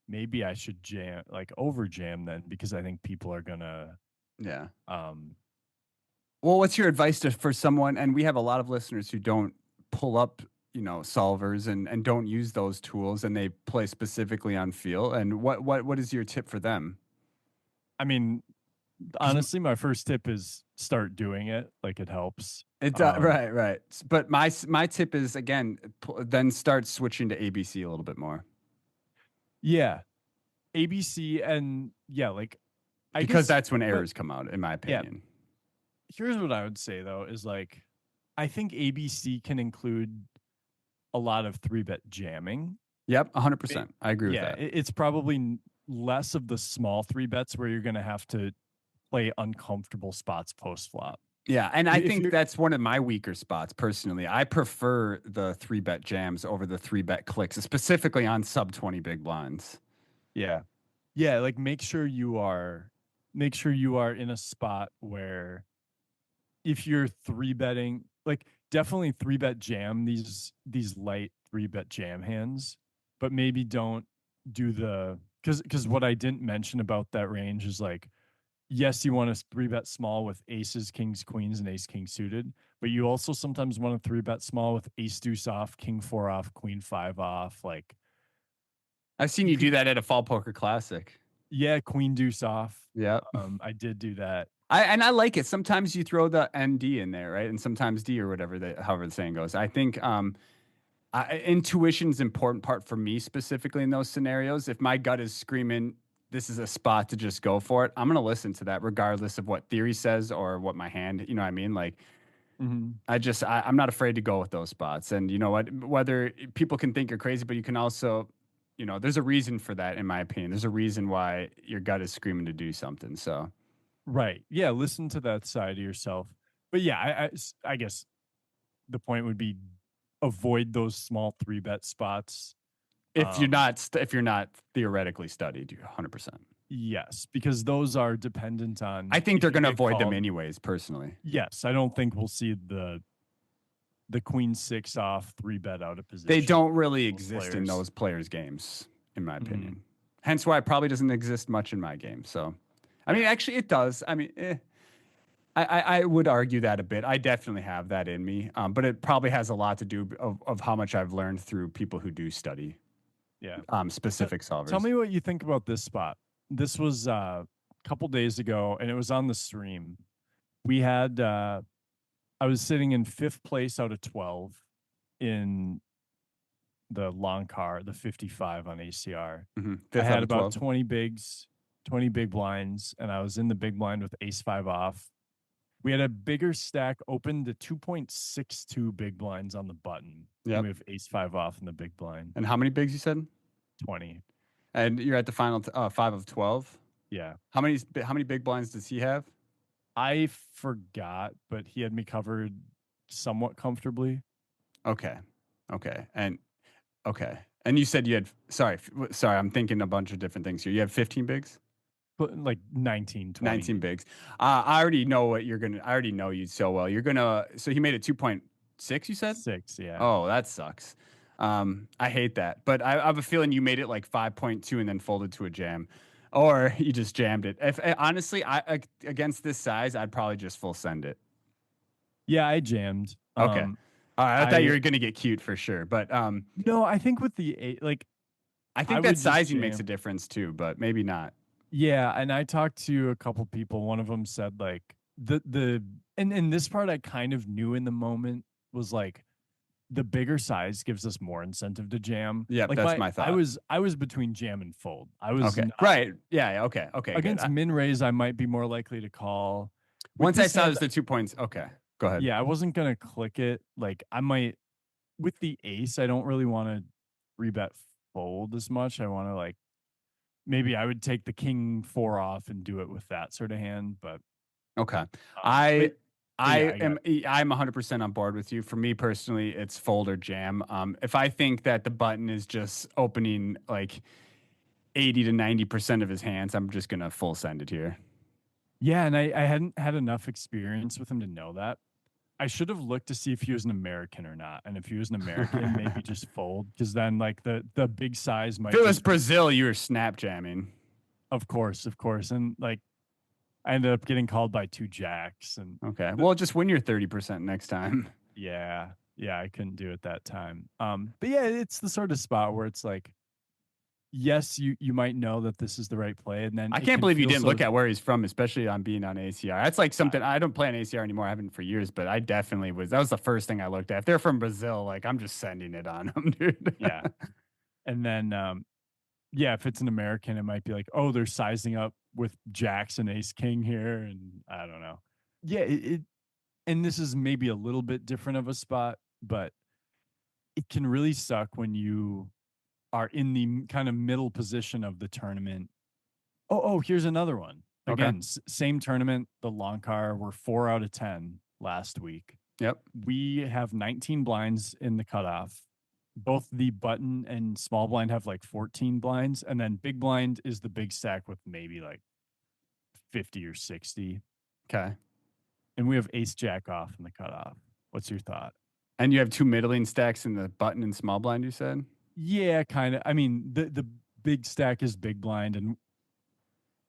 maybe I should jam, like over jam then, because I think people are going to, Yeah. um, Well, what's your advice for someone? And we have a lot of listeners who don't pull up, solvers and don't use those tools, and they play specifically on feel. And what is your tip for them? I mean, 'Cause honestly, my first tip is start doing it. Like it helps. right, right. But my tip is again, then start switching to ABC a little bit more Yeah, ABC. And yeah, like I because guess, that's when but errors come out, in my yeah, opinion. here's what I would say though is like, I think ABC can include a lot of three bet jamming. Yep, 100%. I agree with Yeah, that. it's probably less of the small three bets where you're going to have to play uncomfortable spots post flop. Yeah, and I If think you're, that's one of my weaker spots personally. I prefer the 3-bet jams over the 3-bet clicks, specifically on sub 20 big blinds. yeah, yeah, like make sure you are in a spot where if you're three betting, like definitely three bet jam these light three bet jam hands, but maybe don't do the, because what I didn't mention about that range is like, yes, you want to three bet small with aces, kings, queens, and ace king suited, but you also sometimes want to three bet small with ace deuce off, king four off, queen five off. Like I've seen you you do could, that at a fall poker classic. yeah, queen deuce off. Yeah. I did do that. I like it. Sometimes you throw the ND in there, right? And sometimes D or whatever however the saying goes. I think intuition is an important part for me specifically in those scenarios. If my gut is screaming, this is a spot to just go for it, I'm going to listen to that regardless of what theory says or what my hand, you know what I mean? Like, Mm-hmm. I'm not afraid to go with those spots. And you know what? Whether people can think you're crazy, but you can also, there's a reason for that, in my opinion. There's a reason why your gut is screaming to do something. So Right. Yeah. Listen to that side of yourself. But yeah, I guess the point would be avoid those small three bet spots. Um, if you're not theoretically studied, you're 100%. yes, because those are dependent I on think if they're you going to get avoid them called. anyways, personally. Yes, I don't think we'll see the queen six off three bet out of They position. don't really Those exist in players. those players' games, in my Mm-hmm. opinion. Hence why it probably doesn't exist much in my game. So, I mean, Yeah. actually, it does. I mean, I would argue that a bit. I definitely have that in me, but it probably has a lot to do of how much I've learned through people who do study Yeah. T- specific Tell solvers. me what you think about this spot. This was a couple days ago, and it was on the stream. We had I was sitting in fifth place out of 12 in the long car, the 55 on ACR. I Fifth out had of about 12. 20 bigs, 20 big blinds, and I was in the big blind with ace five off. We had a bigger stack open to 2.62 big blinds on the button. And Yep. we have ace five off in the big blind, And how many bigs you said? 20. And you're at the final 5 of 12. Yeah. How many big blinds does he have? I forgot, but he had me covered somewhat comfortably. Okay. Okay. And you said you had sorry, I'm thinking a bunch of different things here. You have 15 bigs? But like 19, 20. 19 bigs. I already know what you're gonna I already know you so well. So he made it 2.6, you said? 6, yeah. Oh, that sucks. I hate that. But I have a feeling you made it like 5.2 and then folded to a jam. Or you just jammed it. If honestly, against this size, I'd probably just full send it. Yeah, I jammed. Okay. All right, I thought you I were gonna get cute for sure, but no, I think with the 8, like I I think that would just sizing makes a jam. difference too, but maybe not. Yeah, and I talked to a couple people. One of them said like the and this part I kind of knew in the moment was like the bigger size gives us more incentive to jam. Yep, Like that's my my thought. I was between jam and fold. I was Okay. not Right. Yeah. Yeah, okay. Okay. Good. against min raise. I might be more likely to call. With Once I this saw it hand, was the 2 points. Okay. Go ahead. yeah, I wasn't gonna click it. Like I might with the ace. I don't really want to rebet fold as much. I want to like maybe I would take the king 4 off and do it with that sort of hand. Okay. But I but yeah, I I got am I'm 100% on board with you. For me personally, it's fold or jam. If I think that the button is just opening like 80 to 90% of his hands, I'm just gonna full send it here. yeah, and I hadn't had enough experience with him to know that. I should have looked to see if he was an American or not, and if he was an American, maybe just fold because then like the big size If might it was just be, Brazil, you were snap jamming. of course, and like I ended up getting called by 2 jacks, and Okay. th- Well, just win your 30% next time. yeah, yeah, I couldn't do it that time. But yeah, it's the sort of spot where it's like, yes, you might know that this is the right play, and then I it can't can believe you feel didn't so. look at where he's from, especially on being on ACR. That's like Uh, something I don't play on ACR anymore. I haven't for years, but I definitely was. That was the first thing I looked at. If they're from Brazil, like I'm just sending it on them, dude. yeah, and then yeah, if it's an American, it might be like, oh, they're sizing up with jacks and ace king here, and I don't know. Yeah, and this is maybe a little bit different of a spot, but it can really suck when you are in the kind of middle position of the tournament. Here's another one. Okay. Again, same tournament, the long car were 4 out of 10 last week. Yep. We have 19 blinds in the cutoff. Both the button and small blind have like 14 blinds, and then big blind is the big stack with maybe like 50 or 60. Okay. And we have ace jack off in the cutoff. What's your thought? And you have two middling stacks in the button and small blind, you said? Yeah, kind of. I mean, the big stack is big blind, and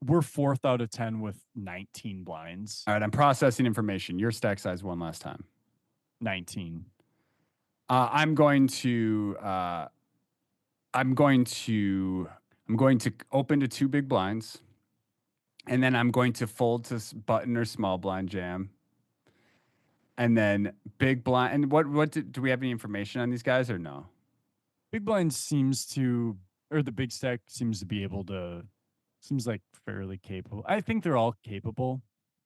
we're 4th out of 10 with 19 blinds. All right. I'm processing information. Your stack size one last time. 19. Uh, I'm going to, uh, I'm going to, I'm going to open to two big blinds, and then I'm going to fold to button or small blind jam, and then big blind. And do we have any information on these guys or no? Big blind seems to, or the big stack seems to be able to, seems like fairly capable. I think they're all capable.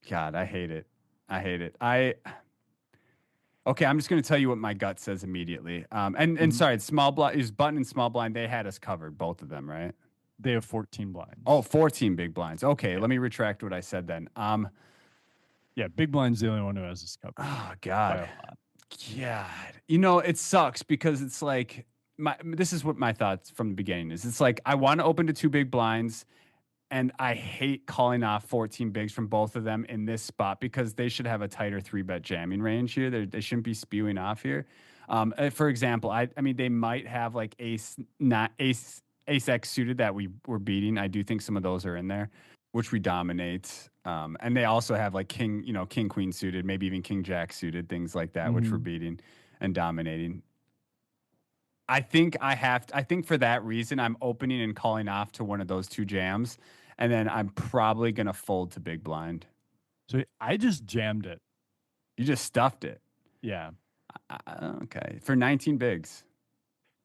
God, I hate it. I hate it. Okay, I'm just going to tell you what my gut says immediately. And Mhm. sorry, it's small blind is button and small blind. They had us covered, both of them, right? They have 14 Oh, blinds. 14 big blinds. Okay, Yeah. let me retract what I said then. Yeah. Big blind's the only one who has this covered Oh by God, a lot. God. It sucks because it's like this is what my thoughts from the beginning is. It's like I want to open to two big blinds. And I hate calling off 14 bigs from both of them in this spot because they should have a tighter three bet jamming range here. They shouldn't be spewing off here. For example, I mean they might have like ace X suited that we were beating. I do think some of those are in there, which we dominate. And they also have like king queen suited, maybe even king jack suited, things like that, which we're Hmm. beating and dominating. I think for that reason, I'm opening and calling off to one of those two jams. And then I'm probably going to fold to big blind. So I just jammed it. You just stuffed it. Yeah. Okay. For 19 bigs.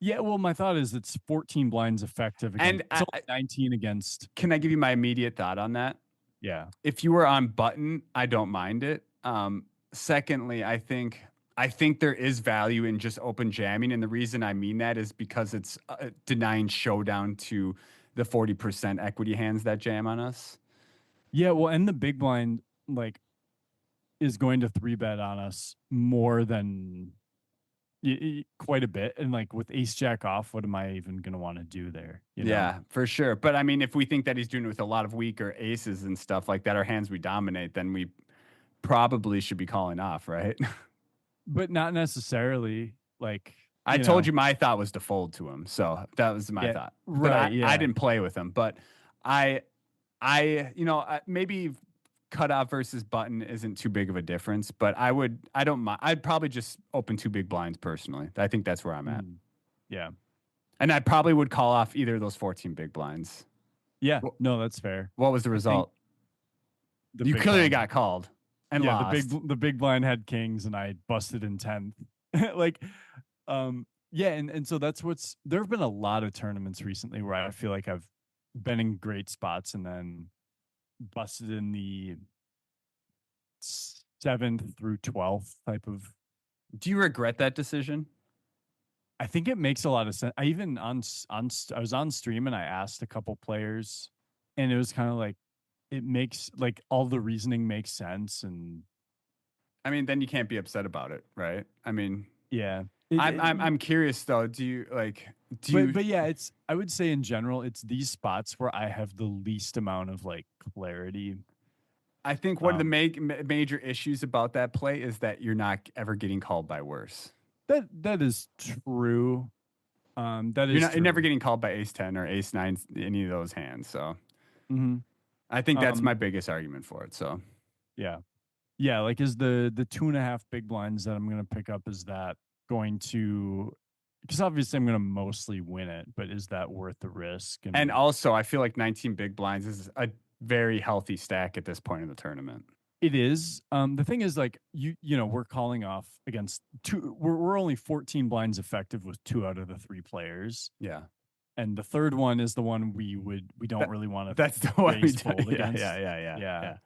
Yeah. Well, my thought is it's 14 blinds effective against, And it's only 19 against. can I give you my immediate thought on that? Yeah. If you were on button, I don't mind it. Secondly, I think there is value in just open jamming, and the reason I mean that is because it's denying showdown to the 40% equity hands that jam on us. Yeah, well, and the big blind like is going to three bet on us more than quite a bit. And like with ace jack off, what am I even going to want to do there? You know? Yeah, for sure. But I mean, if we think that he's doing it with a lot of weaker aces and stuff like that, our hands we dominate, then we probably should be calling off, right? But not necessarily like, I you told know, you my thought was to fold to him, so that was my yeah, thought. But right. I Yeah. didn't play with him. But I maybe cutoff versus button isn't too big of a difference. But I don't mind. I'd probably just open two big blinds personally. I think that's where I'm at, Mhm. Yeah. and I probably would call off either of those 14 big blinds. Yeah. Wh- No, that's fair. What was the I think result? the You big clearly blind got called and yeah, lost. the big blind had kings and I busted in 10th. Like yeah, and so that's what's there have been a lot of tournaments recently where I feel like I've been in great spots and then busted in the 7th through 12th type of. Do you regret that decision? I think it makes a lot of sense. I even I was on stream and I asked a couple players and it was kind of like it makes like all the reasoning makes sense and I mean, then you can't be upset about it, right? I mean, yeah. I'm curious though. Do you like? Do But you? but yeah, it's I would say in general, it's these spots where I have the least amount of like clarity. I think one of the Um, major issues about that play is that you're not ever getting called by worse. that is true. That is You're never true. getting called by ace 10 or ace 9, any of those hands. So Hmm. I think that's Um, my biggest argument for it. So yeah, yeah. Like, is the 2.5 big blinds that I'm gonna pick up? Is that going to? Because obviously I'm gonna mostly win it, but is that worth the risk? and And also I feel like 19 big blinds is a very healthy stack at this point in the tournament. it is. The thing is, like you know, we're calling off against two. We're only 14 blinds effective with 2 out of the 3 players. Yeah. And the third one is the one we don't That really want to that's the one we raise do. fold Yeah, against. yeah, yeah, yeah, Yeah. yeah.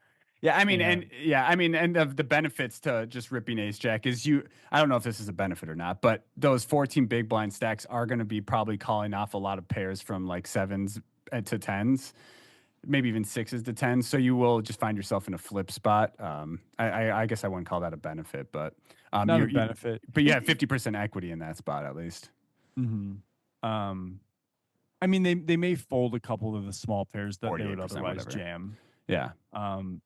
Yeah, I mean, And and of the benefits to just ripping ace jack is I don't know if this is a benefit or not, but those 14 big blind stacks are going to be probably calling off a lot of pairs from like sevens to tens, maybe even sixes to tens. So you will just find yourself in a flip spot. I guess I wouldn't call that a benefit, but not a benefit. but you have 50% equity in that spot at least. Mhm. Um I mean they may fold a couple of the small pairs that they would 48%, otherwise whatever. jam. Yeah. Um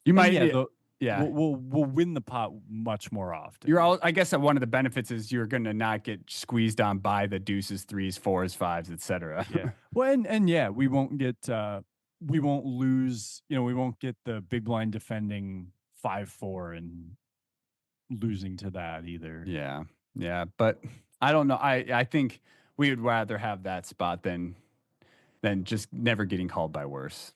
You and might, yeah, the yeah. we'll win the pot much more You're often. all. I guess that one of the benefits is you're going to not get squeezed on by the deuces, threes, fours, fives, etc. Yeah. Well, and yeah, we won't lose, you know, we won't get the big blind defending 5-4 and losing to that either. Yeah, yeah, but I don't know. I think we would rather have that spot than just never getting called by worse,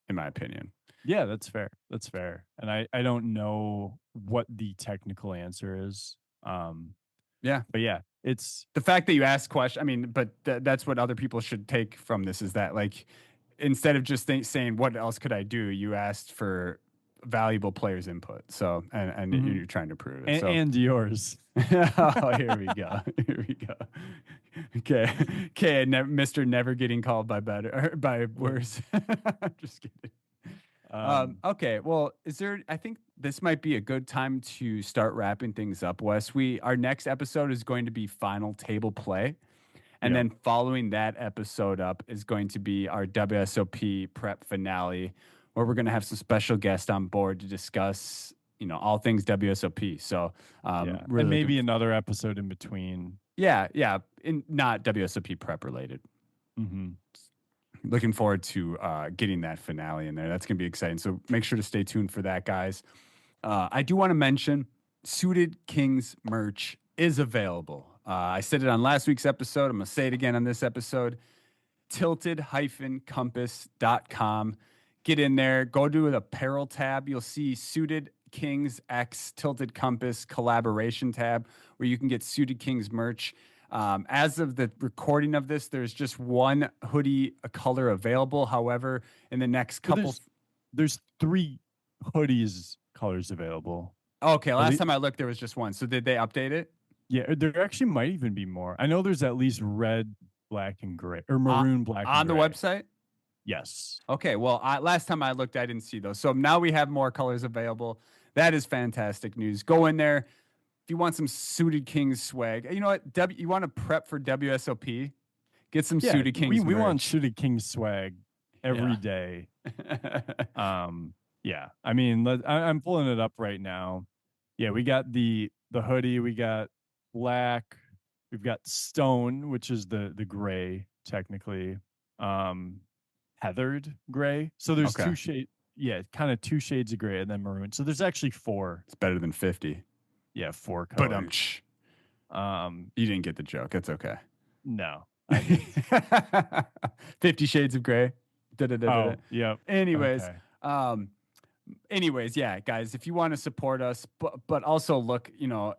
in my opinion. Yeah, that's fair. That's fair. And I don't know what the technical answer is. Yeah, But yeah, it's the fact that you ask question. I mean, but that's what other people should take from this is that like instead of just saying what else could I do, you asked for valuable players' input. So and mhm. you're trying to prove it. So And yours. oh, here we go. Here we go. Okay. Okay. Mr. Never getting called by better or by worse. I'm just kidding. Um, Okay. Well, I think this might be a good time to start wrapping things up, Wes. Our next episode is going to be final table play. And yeah, then following that episode up is going to be our WSOP prep finale, where we're going to have some special guests on board to discuss, all things WSOP. So, yeah. really And looking, maybe another episode in between. yeah, yeah, not WSOP prep related. Hmm. Looking forward to getting that finale in there. That's going to be exciting. So make sure to stay tuned for that, guys. I do want to mention Suited Kings merch is available. I said it on last week's episode. I'm going to say it again on this episode. Tilted-compass.com. Get in there. Go to the apparel tab. You'll see Suited Kings X Tilted Compass collaboration tab where you can get Suited Kings merch. As of the recording of this, there's just one hoodie a color available. However, in the next Well, couple, there's 3 hoodies colors available. okay, At last least, time I looked, there was just one. So did they update it yeah, there actually might even be more. I know there's at least red, black, and gray, or on, maroon, black, and on the gray. website? Yes. Okay, well, last time I looked, I didn't see those. So now we have more colors available. That is fantastic news. Go in there if you want some Suited Kings swag. You know what? You want to prep for WSOP? Get some Yeah, Suited we Kings we want merch. Shooty King swag Yeah. every day. Yeah. I mean, I'm pulling it up right now. Yeah, we got the hoodie, we got black, we've got stone, which is the gray technically. Um Heathered gray. So there's Okay. two shade yeah, kind of two shades of gray and then maroon. So there's actually four. It's better than 50. Yeah, four But colors. Um you didn't get the joke. It's okay. no, I didn't. 50 Shades of Gray. Da-da-da-da-da. Oh, yep. Anyways, Okay. um, yeah, guys, if you want to support us, but also look,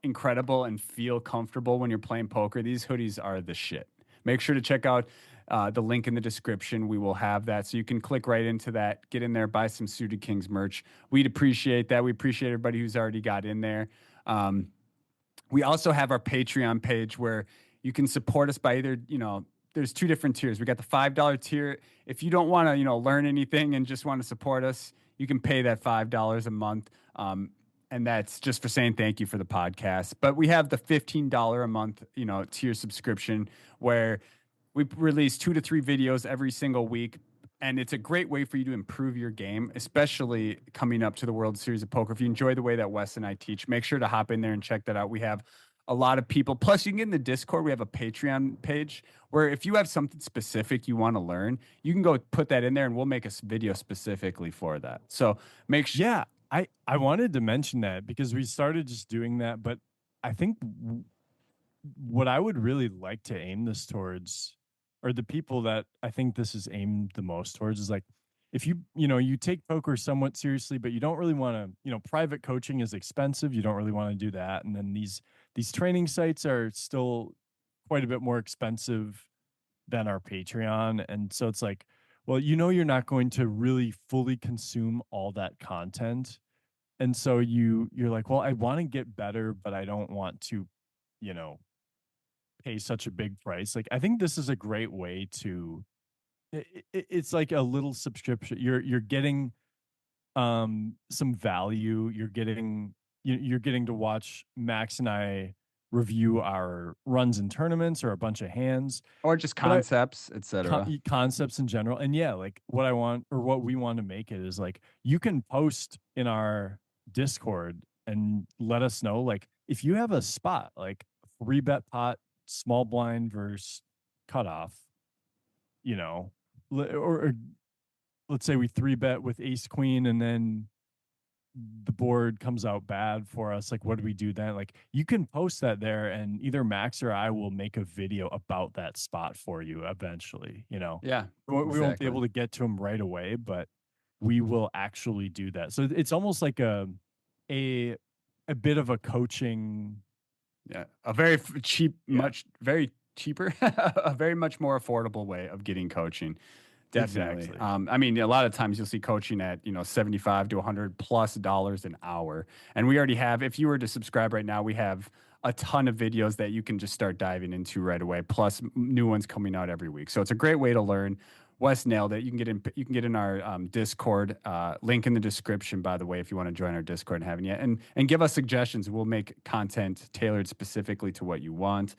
incredible and feel comfortable when you're playing poker, these hoodies are the shit. Make sure to check out the link in the description. We will have that, so you can click right into that, get in there, buy some Suited Kings merch. We'd appreciate that. We appreciate everybody who's already got in there. We also have our Patreon page where you can support us by either, there's two different tiers. We got the $5 tier. If you don't want to, learn anything and just want to support us, you can pay that $5 a month. And that's just for saying thank you for the podcast. But we have the $15 a month, tier subscription where we release 2 to 3 videos every single week. And it's a great way for you to improve your game, especially coming up to the World Series of Poker. If you enjoy the way that Wes and I teach, make sure to hop in there and check that out. We have a lot of people. Plus, you can get in the Discord. We have a Patreon page where if you have something specific you want to learn, you can go put that in there and we'll make a video specifically for that. So make sure. Yeah, I wanted to mention that because we started just doing that, but I think what I would really like to aim this towards, or the people that I think this is aimed the most towards, is like if you take poker somewhat seriously, but you don't really want to, private coaching is expensive. You don't really want to do that, and then these training sites are still quite a bit more expensive than our Patreon, and so it's like, well, you're not going to really fully consume all that content, and so you're like, well, I want to get better, but I don't want to, you know pay such a big price. Like I think this is a great way to it's like a little subscription. You're getting some value. You're getting to watch Max and I review our runs and tournaments or a bunch of hands. Or just But I concepts, etc. concepts in general. And yeah, like what I want or what we want to make it is like you can post in our Discord and let us know like if you have a spot like 3-bet pot, small blind versus cutoff, you know, or let's say we 3-bet with ace queen and then the board comes out bad for us, like what do we do then? Like you can post that there and either Max or I will make a video about that spot for you eventually. Yeah, We won't be exactly. able to get to them right away, but we will actually do that. So it's almost like a a bit of a coaching. Yeah, a very cheap, Yeah, much very cheaper, a very much more affordable way of getting coaching. Definitely. exactly. I mean, a lot of times you'll see coaching at 75 to $100+ an hour, and we already have. If you were to subscribe right now, we have a ton of videos that you can just start diving into right away. Plus, new ones coming out every week. So it's a great way to learn. Wes nailed it. You can get in. You can get in our Discord. Link in the description, by the way, if you want to join our Discord and haven't yet, and give us suggestions. We'll make content tailored specifically to what you want.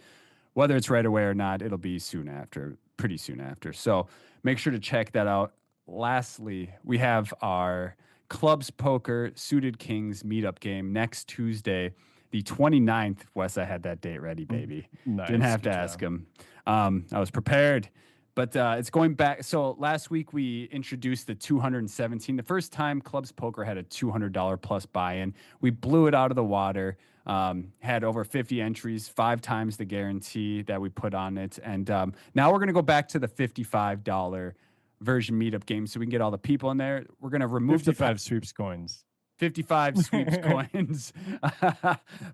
Whether it's right away or not, it'll be soon after, pretty soon after. So make sure to check that out. Lastly, we have our Clubs Poker Suited Kings meetup game next Tuesday, the 29th. Wes, I had that date ready, baby. Didn't Nice, have to good ask job. him. I was prepared. But it's going back. So last week we introduced the 217. The first time Clubs Poker had a $200 plus buy-in. We blew it out of the water. Had over 50 entries, 5 times the guarantee that we put on it. And now we're going to go back to the $55 version meetup game so we can get all the people in there. We're going to remove the 55 sweeps coins. 55 sweeps coins.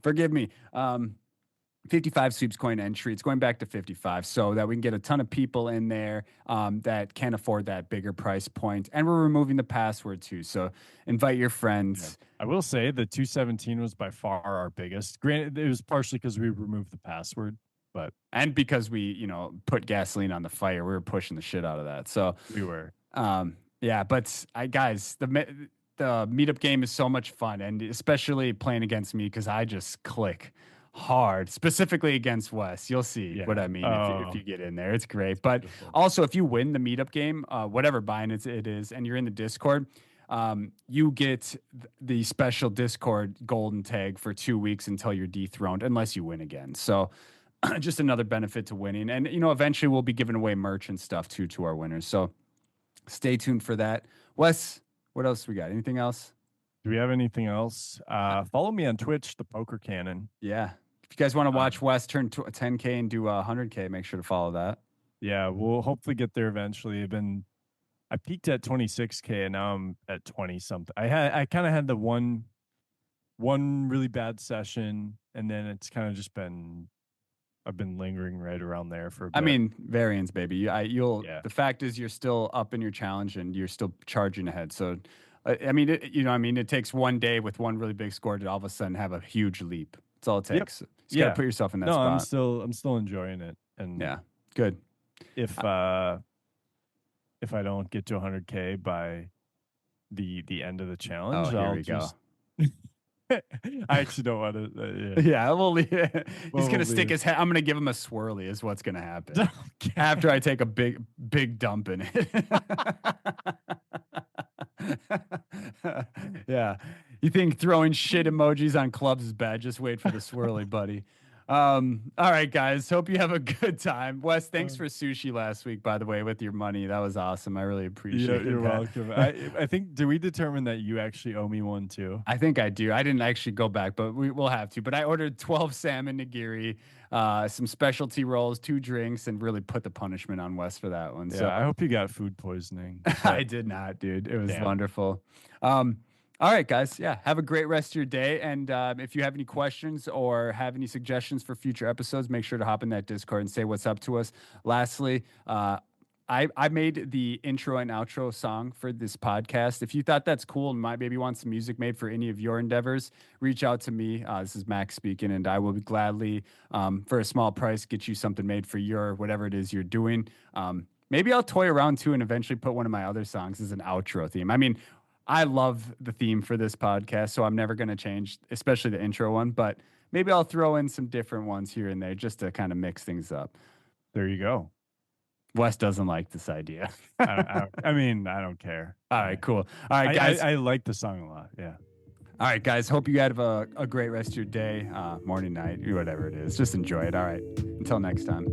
Forgive me. 55 sweeps coin entry. It's going back to 55 so that we can get a ton of people in there that can afford that bigger price point. And we're removing the password too. So invite your Yeah. friends. I will say the 217 was by far our biggest. Granted, it was partially because we removed the password, but And because we, put gasoline on the fire, we were pushing the shit out of that. So we were. Yeah, but guys, the meetup game is so much fun, and especially playing against me because I just click hard, specifically against Wes. You'll see what Yeah. I mean if Oh, you get in there. It's great. it's But beautiful. also, if you win the meetup game, whatever bind it is, and you're in the Discord, you get the special Discord golden tag for 2 weeks until you're dethroned, unless you win again. So just another benefit to winning. And eventually we'll be giving away merch and stuff too to our winners. So stay tuned for that. Wes, what else we got? Anything else? Do we have anything else? Uh, Follow me on Twitch, the Poker Cannon. yeah. If you guys want to watch Um, Wes turn to 10K and do 100K, make sure to follow that. yeah, we'll hopefully get there eventually. I peaked at 26K and now I'm at 20 something. I kind of had the one really bad session, and then it's kind of just been I've been lingering right around there for a I bit. mean, variance, baby. You'll. Yeah. The fact is, you're still up in your challenge and you're still charging ahead. So, I mean, it takes one day with one really big score to all of a sudden have a huge leap. That's all it Yep. takes. You just got to Yeah. put yourself in that No, spot. I'm still enjoying it. And Yeah. Good. if Uh, uh if I don't get to 100K by the end of the Oh, challenge, here I'll we go. just I actually don't want to. Yeah. Yeah, he's Well, gonna we'll stick leave. his head. I'm gonna give him a swirly. Is what's gonna happen Okay. after I take a big dump in it. Yeah, you think throwing shit emojis on clubs is bad? Just wait for the swirly, buddy. All right, guys. Hope you have a good time. Wes, thanks Uh, for sushi last week, by the way, with your money. That was awesome. I really you're appreciated that. welcome. I think did we determine that you actually owe me one too? I think I do. I didn't actually go back, but we'll have to. But I ordered 12 salmon nigiri, some specialty rolls, 2 drinks, and really put the punishment on Wes for that one. Yeah, So I hope you got food poisoning. I But did not, dude. It was damn. wonderful. Um, all right, guys. Yeah, have a great rest of your day. And if you have any questions or have any suggestions for future episodes, make sure to hop in that Discord and say what's up to us. Lastly, I made the intro and outro song for this podcast. If you thought that's cool and might maybe want some music made for any of your endeavors, reach out to me. This is Max speaking, and I will gladly, for a small price, get you something made for your whatever it is you're doing. Maybe I'll toy around too and eventually put one of my other songs as an outro theme. I mean, I love the theme for this podcast, so I'm never going to change, especially the intro one, but maybe I'll throw in some different ones here and there just to kind of mix things up. There you go. Wes doesn't like this idea. I mean, I don't care. All right, cool. All right, guys. I like the song a lot. Yeah. All right, guys. Hope you have a great rest of your day, morning, night, whatever it is. Just enjoy it. All right. Until next time.